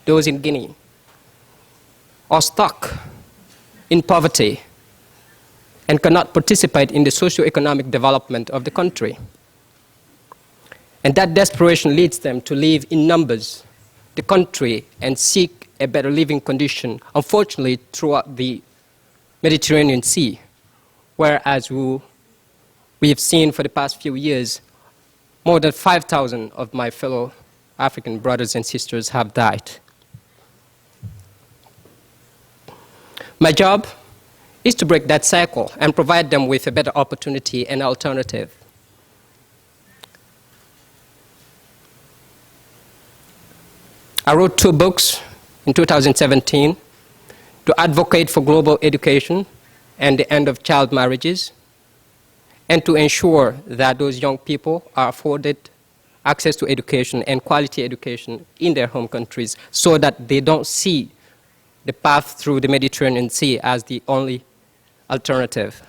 those in Guinea, are stuck in poverty and cannot participate in the socio-economic development of the country. And that desperation leads them to leave in numbers the country and seek a better living condition, unfortunately, throughout the Mediterranean Sea, whereas we have seen for the past few years, more than 5,000 of my fellow African brothers and sisters have died. My job is to break that cycle and provide them with a better opportunity and alternative. I wrote 2 books in 2017 to advocate for global education and the end of child marriages, and to ensure that those young people are afforded access to education and quality education in their home countries so that they don't see the path through the Mediterranean Sea as the only alternative.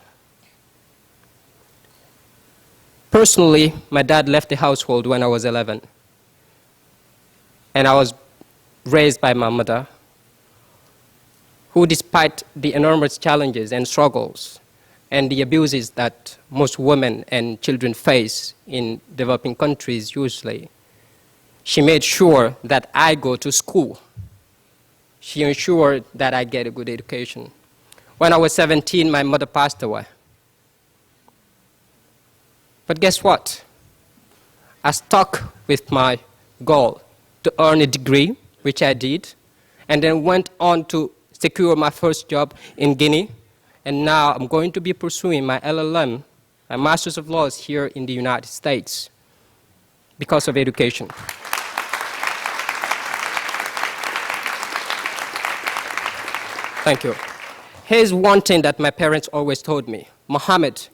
Personally, my dad left the household when I was 11, and I was raised by my mother, who, despite the enormous challenges and struggles and the abuses that most women and children face in developing countries usually, she made sure that I go to school. She ensured that I get a good education. When I was 17, my mother passed away. But guess what? I stuck with my goal to earn a degree, which I did, and then went on to secure my first job in Guinea. And now I'm going to be pursuing my LLM, my Master's of Laws here in the United States because of education. Thank you. Here's one thing that my parents always told me. Mohammed,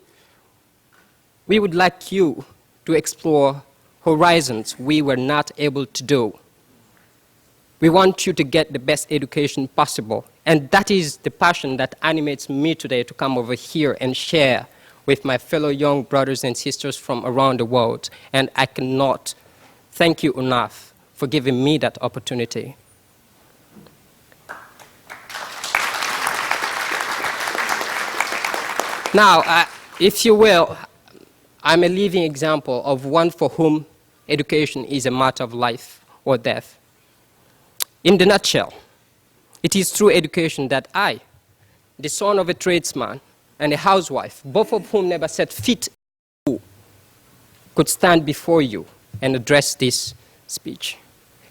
we would like you to explore horizons we were not able to do. We want you to get the best education possible. And that is the passion that animates me today to come over here and share with my fellow young brothers and sisters from around the world, and I cannot thank you enough for giving me that opportunity. Now, if you will, I'm a living example of one for whom education is a matter of life or death. In the nutshell, it is through education that I, the son of a tradesman and a housewife, both of whom never set foot in, could stand before you and address this speech.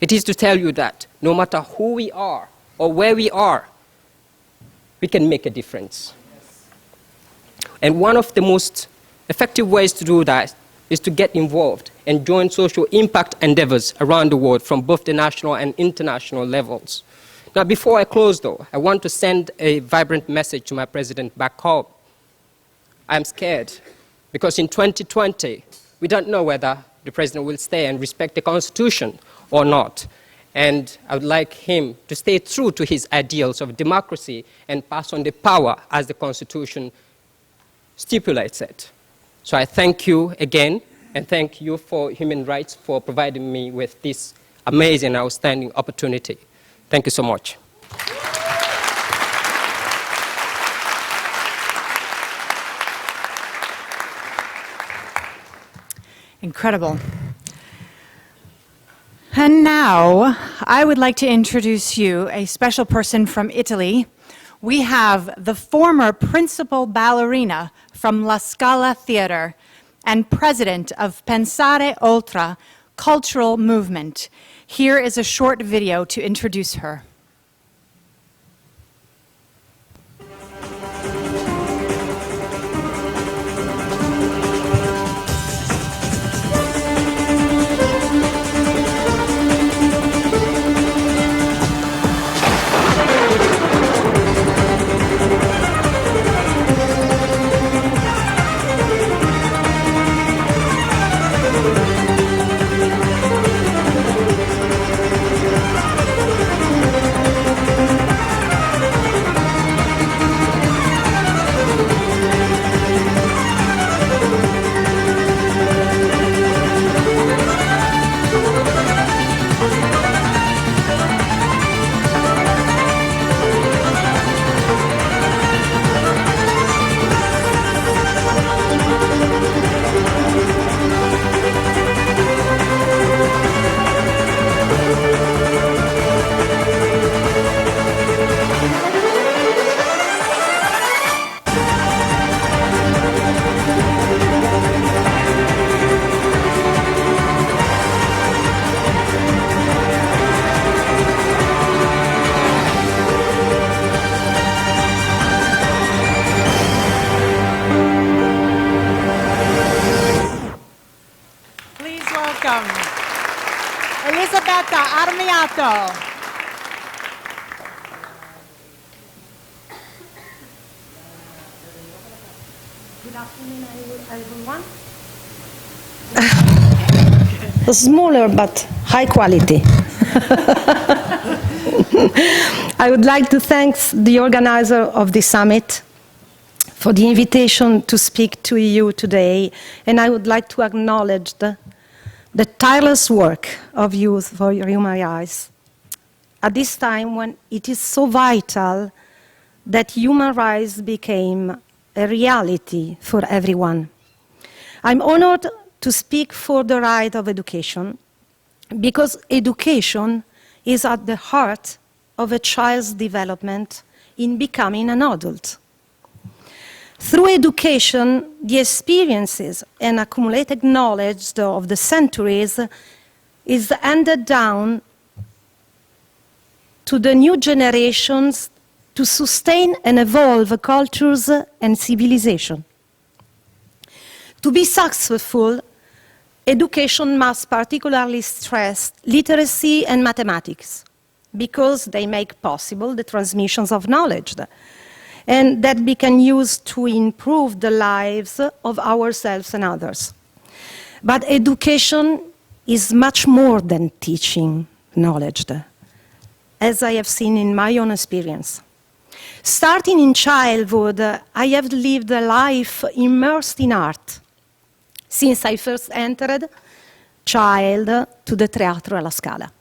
It is to tell you that no matter who we are or where we are, we can make a difference. And one of the most effective ways to do that is to get involved and join social impact endeavors around the world from both the national and international levels. Now, before I close, though, I want to send a vibrant message to my president back home. I'm scared because in 2020, we don't know whether the president will stay and respect the Constitution or not. And I would like him to stay true to his ideals of democracy and pass on the power as the Constitution stipulates it. So I thank you again, and thank you for Human Rights for providing me with this amazing, outstanding opportunity. Thank you so much. Incredible. And now, I would like to introduce you a special person from Italy. We have the former principal ballerina from La Scala Theatre and president of Pensare Oltre cultural movement. Here is a short video to introduce her. Armiato. Good afternoon, everyone. Smaller but high quality. I would like to thank the organizer of the summit for the invitation to speak to you today, and I would like to acknowledge the tireless work of Youth for Human Rights at this time when it is so vital that human rights became a reality for everyone. I'm honored to speak for the right of education because education is at the heart of a child's development in becoming an adult. Through education, the experiences and accumulated knowledge of the centuries is handed down to the new generations to sustain and evolve cultures and civilization. To be successful, education must particularly stress literacy and mathematics because they make possible the transmissions of knowledge and that we can use to improve the lives of ourselves and others. But education is much more than teaching knowledge, as I have seen in my own experience. Starting in childhood, I have lived a life immersed in art since I first entered child to the Teatro alla Scala.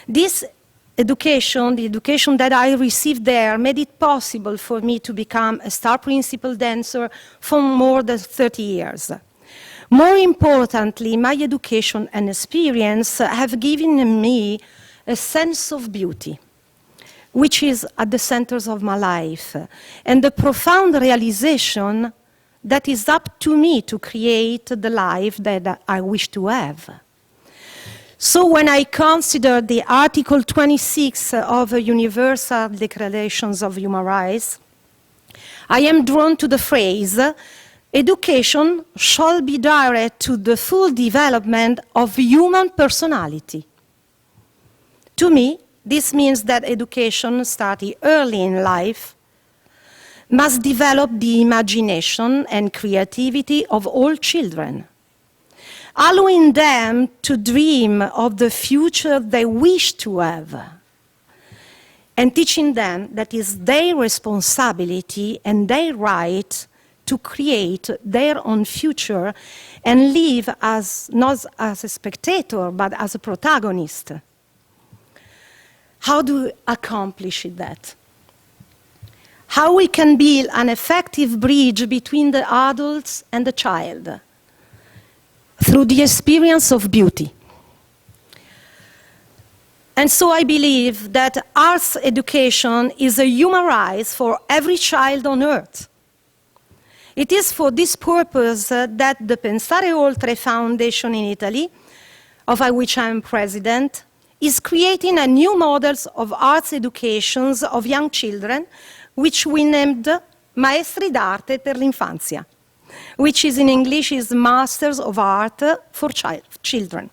This education, the education that I received there, made it possible for me to become a star principal dancer for more than 30 years. More importantly, my education and experience have given me a sense of beauty, which is at the center of my life, and the profound realization that is up to me to create the life that I wish to have. So when I consider the Article 26 of the Universal Declaration of Human Rights, I am drawn to the phrase, education shall be direct to the full development of human personality. To me, this means that education, starting early in life, must develop the imagination and creativity of all children, allowing them to dream of the future they wish to have, and teaching them that it is their responsibility and their right to create their own future and live as, not as a spectator, but as a protagonist. How do we accomplish that? How we can build an effective bridge between the adults and the child? Through the experience of beauty. And so I believe that arts education is a human right for every child on earth. It is for this purpose that the Pensare Oltre Foundation in Italy, of which I am president, is creating a new models of arts educations of young children, which we named Maestri d'Arte per l'Infanzia, which is in English is Masters of Art for Children.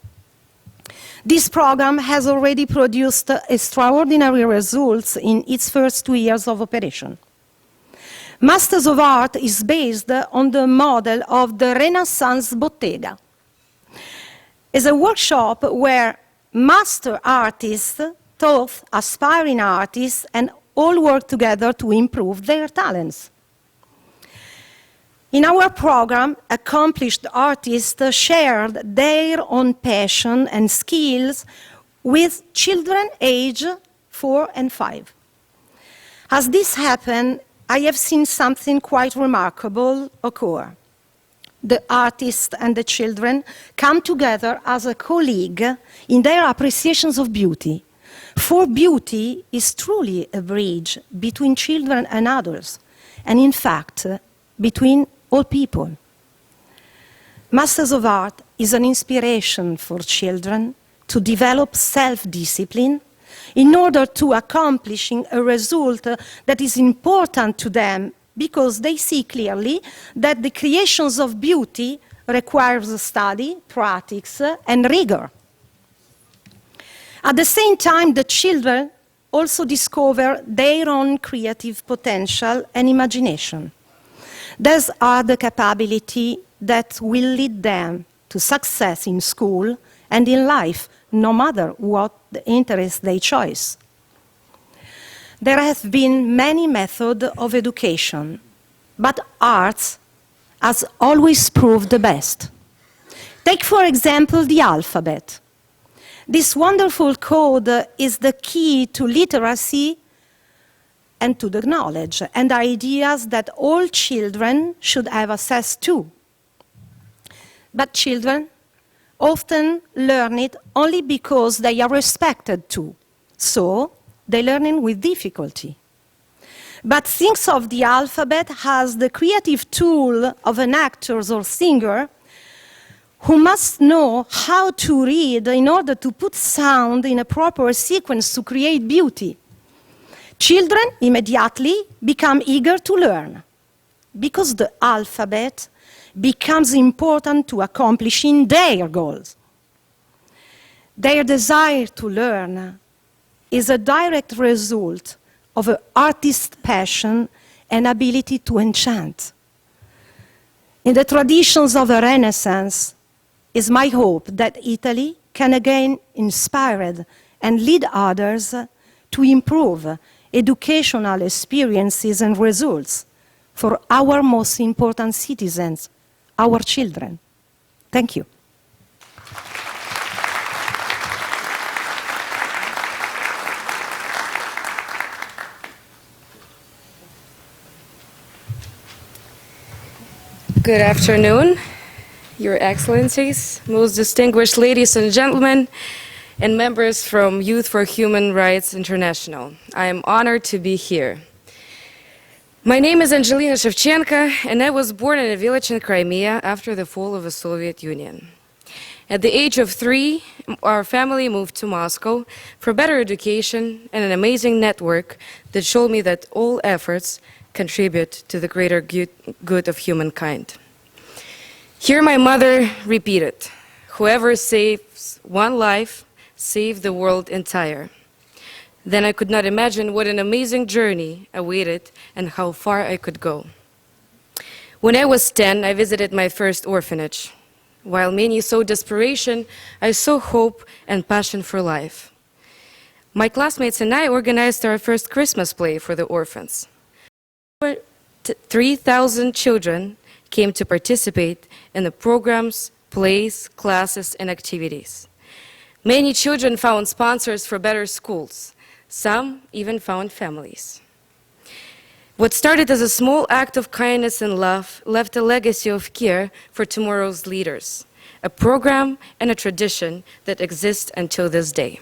This program has already produced extraordinary results in its first 2 years of operation. Masters of Art is based on the model of the Renaissance Bottega. It's a workshop where master artists taught aspiring artists and all work together to improve their talents. In our program, accomplished artists shared their own passion and skills with children aged 4 and 5. As this happened, I have seen something quite remarkable occur. The artists and the children come together as a colleague in their appreciations of beauty. For beauty is truly a bridge between children and adults, and in fact, between all people. Masters of Art is an inspiration for children to develop self-discipline in order to accomplishing a result that is important to them because they see clearly that the creations of beauty requires study, practice, and rigor. At the same time, the children also discover their own creative potential and imagination. These are the capabilities that will lead them to success in school and in life, no matter what the interest they choose. There have been many methods of education, but arts has always proved the best. Take, for example, the alphabet. This wonderful code is the key to literacy and to the knowledge and ideas that all children should have access to. But children often learn it only because they are expected to, so they learn it with difficulty. But think of the alphabet as the creative tool of an actor or singer who must know how to read in order to put sound in a proper sequence to create beauty. Children immediately become eager to learn because the alphabet becomes important to accomplishing their goals. Their desire to learn is a direct result of an artist's passion and ability to enchant. In the traditions of the Renaissance, it's my hope that Italy can again inspire and lead others to improve educational experiences and results for our most important citizens, our children. Thank you. Good afternoon, Your Excellencies, most distinguished ladies and gentlemen, and members from Youth for Human Rights International. I am honored to be here. My name is Angelina Shevchenko, and I was born in a village in Crimea after the fall of the Soviet Union. At the age of 3, our family moved to Moscow for better education and an amazing network that showed me that all efforts contribute to the greater good of humankind. Here my mother repeated, "Whoever saves one life, save the world entire." Then I could not imagine what an amazing journey awaited and how far I could go. When I was 10, I visited my first orphanage. While many saw desperation, I saw hope and passion for life. My classmates and I organized our first Christmas play for the orphans. 3,000 children came to participate in the programs, plays, classes, and activities. Many children found sponsors for better schools. Some even found families. What started as a small act of kindness and love left a legacy of care for tomorrow's leaders, a program and a tradition that exists until this day.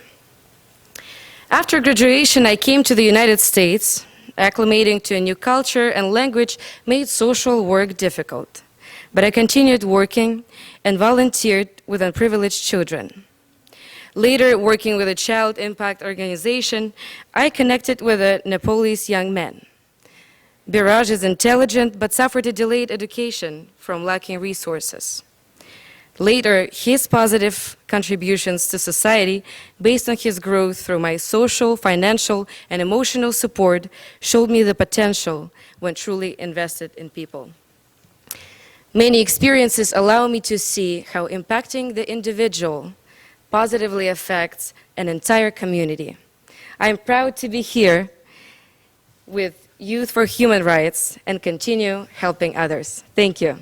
After graduation, I came to the United States. Acclimating to a new culture and language made social work difficult, but I continued working and volunteered with unprivileged children. Later, working with a child impact organization, I connected with a Nepalese young man. Biraj is intelligent but suffered a delayed education from lacking resources. Later, his positive contributions to society, based on his growth through my social, financial, and emotional support, showed me the potential when truly invested in people. Many experiences allow me to see how impacting the individual positively affects an entire community. I am proud to be here with Youth for Human Rights and continue helping others. Thank you.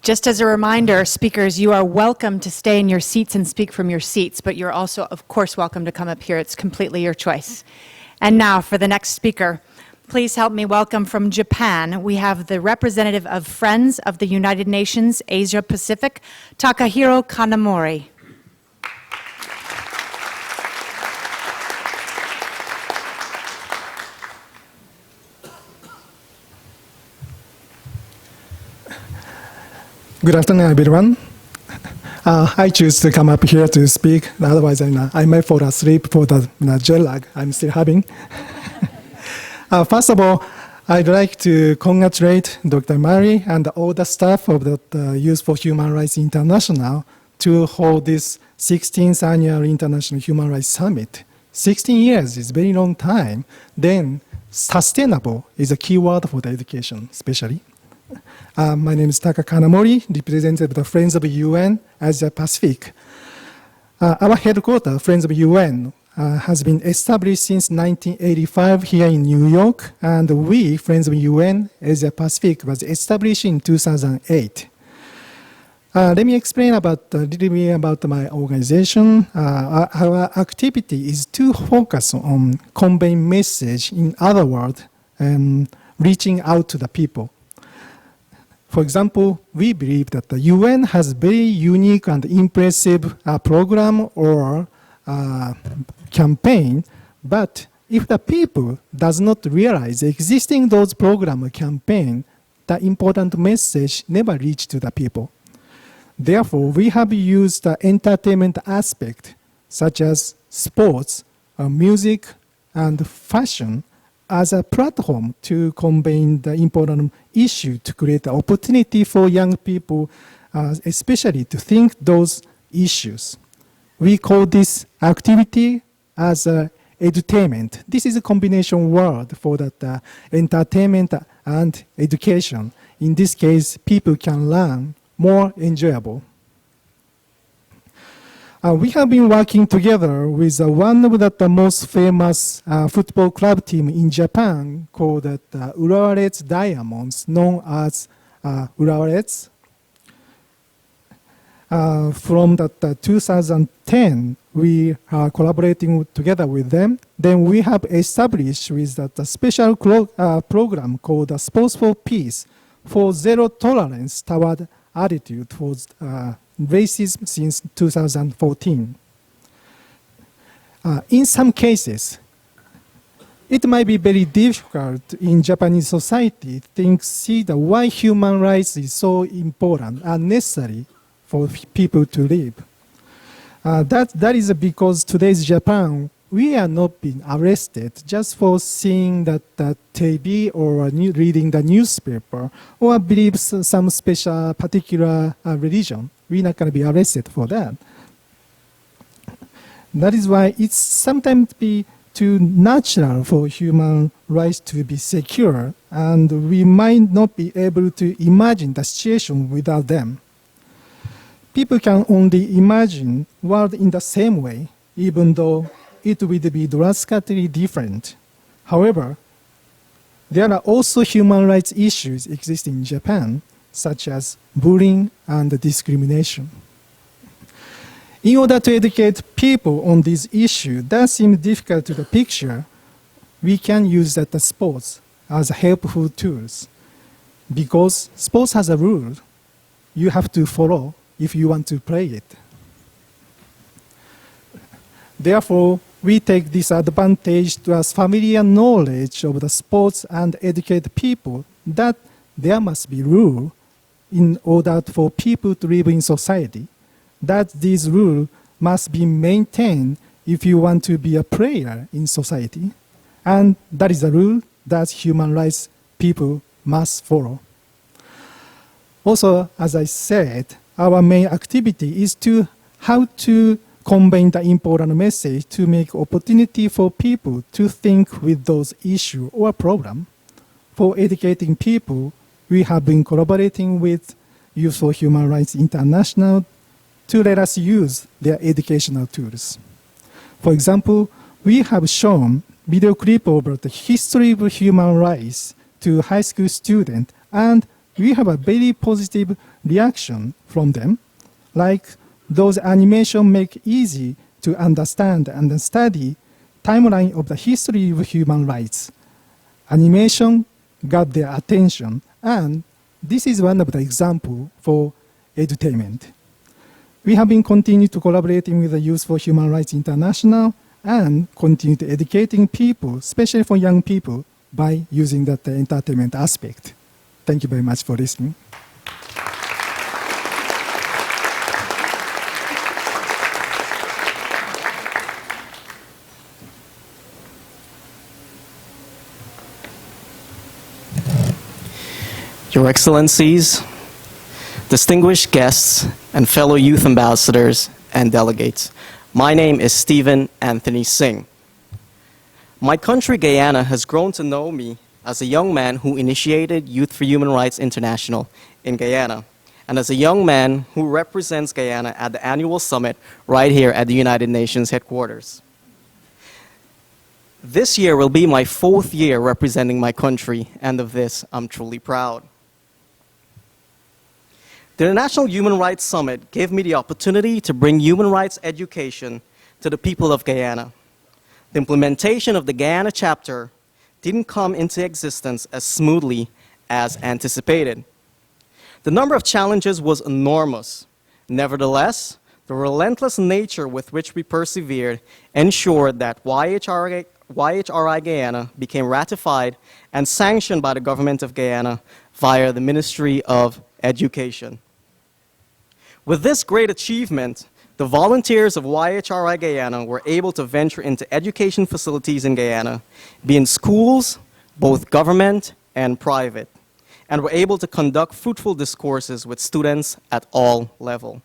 Just as a reminder, speakers, you are welcome to stay in your seats and speak from your seats, but you're also, of course, welcome to come up here. It's completely your choice. And now for the next speaker, please help me welcome from Japan. We have the representative of Friends of the United Nations, Asia Pacific, Takahiro Kanamori. Good afternoon, everyone. I choose to come up here to speak. Otherwise, I might fall asleep for the jet lag I'm still having. First of all, I'd like to congratulate Dr. Mari and all the staff of the Youth for Human Rights International to hold this 16th Annual International Human Rights Summit. 16 years is a very long time. Then, sustainable is a key word for the education, especially. My name is Taka Kanamori, representative of the Friends of the UN Asia Pacific. Our headquarters, Friends of the UN, has been established since 1985 here in New York, and we, Friends of the UN Asia Pacific, was established in 2008. Let me explain a little bit about my organization. Our activity is to focus on conveying message, in other words, reaching out to the people. For example, we believe that the UN has very unique and impressive program or campaign, but if the people does not realize existing those program or campaign, the important message never reach to the people. Therefore, we have used the entertainment aspect, such as sports, music, and fashion, as a platform to convey the important issue to create an opportunity for young people, especially to think those issues. We call this activity as edutainment. This is a combination word for that entertainment and education. In this case, people can learn more enjoyable. We have been working together with one of the most famous football club team in Japan called Urawa Reds Diamonds, known as Urawa Reds. From 2010, we are collaborating together with them. Then we have established with a special program called Sports for Peace for zero tolerance toward attitude towards racism since 2014. In some cases, it might be very difficult in Japanese society to see why human rights is so important and necessary for people to live. That is because today's Japan, we are not being arrested just for seeing that TV or reading the newspaper or believe some special particular religion. We're not going to be arrested for that. That is why it's sometimes too natural for human rights to be secure, and we might not be able to imagine the situation without them. People can only imagine the world in the same way, even though it would be drastically different. However, there are also human rights issues existing in Japan, such as bullying and discrimination. In order to educate people on these issues that seem difficult to the picture, we can use the sports as helpful tools. Because sports has a rule you have to follow if you want to play it. Therefore, we take this advantage to have familiar knowledge of the sports and educate people that there must be rules in order for people to live in society, that these rules must be maintained if you want to be a player in society, and that is a rule that human rights people must follow. Also, as I said, our main activity is how to convey the important message to make opportunity for people to think with those issues or problems. For educating people, we have been collaborating with Youth for Human Rights International to let us use their educational tools. For example, we have shown video clip over the history of human rights to high school students, and we have a very positive reaction from them, like those animations make easy to understand and study timeline of the history of human rights. Animation got their attention, and this is one of the examples for edutainment. We have been continuing to collaborating with the Youth for Human Rights International and continue to educating people, especially for young people, by using that entertainment aspect. Thank you very much for listening. Your Excellencies, distinguished guests, and fellow youth ambassadors and delegates, my name is Stephen Anthony Singh. My country, Guyana, has grown to know me as a young man who initiated Youth for Human Rights International in Guyana, and as a young man who represents Guyana at the annual summit right here at the United Nations headquarters. This year will be my 4th year representing my country, and of this I'm truly proud. The International Human Rights Summit gave me the opportunity to bring human rights education to the people of Guyana. The implementation of the Guyana chapter didn't come into existence as smoothly as anticipated. The number of challenges was enormous. Nevertheless, the relentless nature with which we persevered ensured that YHRI Guyana became ratified and sanctioned by the government of Guyana via the Ministry of Education. With this great achievement, the volunteers of YHRI Guyana were able to venture into education facilities in Guyana, be in schools, both government and private, and were able to conduct fruitful discourses with students at all levels.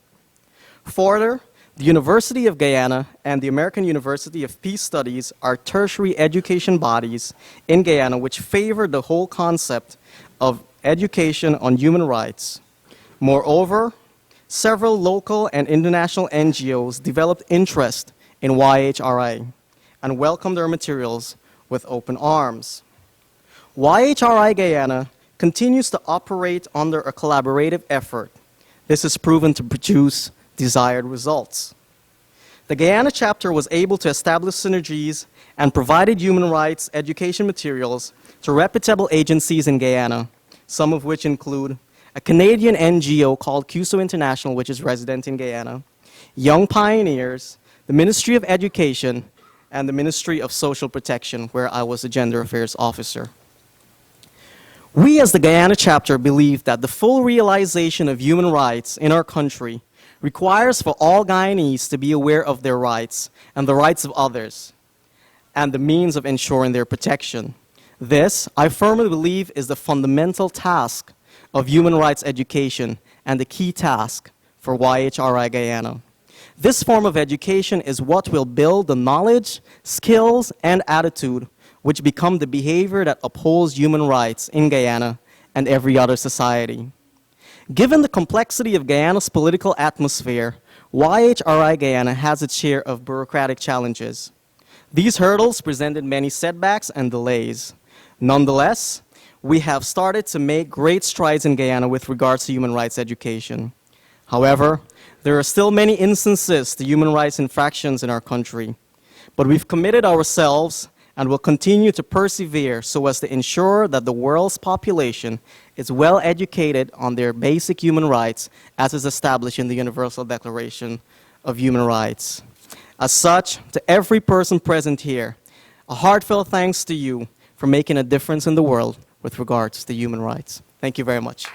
Further, the University of Guyana and the American University of Peace Studies are tertiary education bodies in Guyana which favor the whole concept of education on human rights. Moreover, several local and international NGOs developed interest in YHRI and welcomed their materials with open arms. YHRI Guyana continues to operate under a collaborative effort. This has proven to produce desired results. The Guyana chapter was able to establish synergies and provided human rights education materials to reputable agencies in Guyana, some of which include a Canadian NGO called CUSO International, which is resident in Guyana, Young Pioneers, the Ministry of Education, and the Ministry of Social Protection, where I was the Gender Affairs Officer. We as the Guyana chapter believe that the full realization of human rights in our country requires for all Guyanese to be aware of their rights and the rights of others, and the means of ensuring their protection. This, I firmly believe, is the fundamental task of human rights education and the key task for YHRI Guyana. This form of education is what will build the knowledge, skills, and attitude which become the behavior that upholds human rights in Guyana and every other society. Given the complexity of Guyana's political atmosphere, YHRI Guyana has its share of bureaucratic challenges. These hurdles presented many setbacks and delays. Nonetheless, we have started to make great strides in Guyana with regards to human rights education. However, there are still many instances to human rights infractions in our country, but we've committed ourselves and will continue to persevere so as to ensure that the world's population is well educated on their basic human rights as is established in the Universal Declaration of Human Rights. As such, to every person present here, a heartfelt thanks to you for making a difference in the world with regards to human rights. Thank you very much.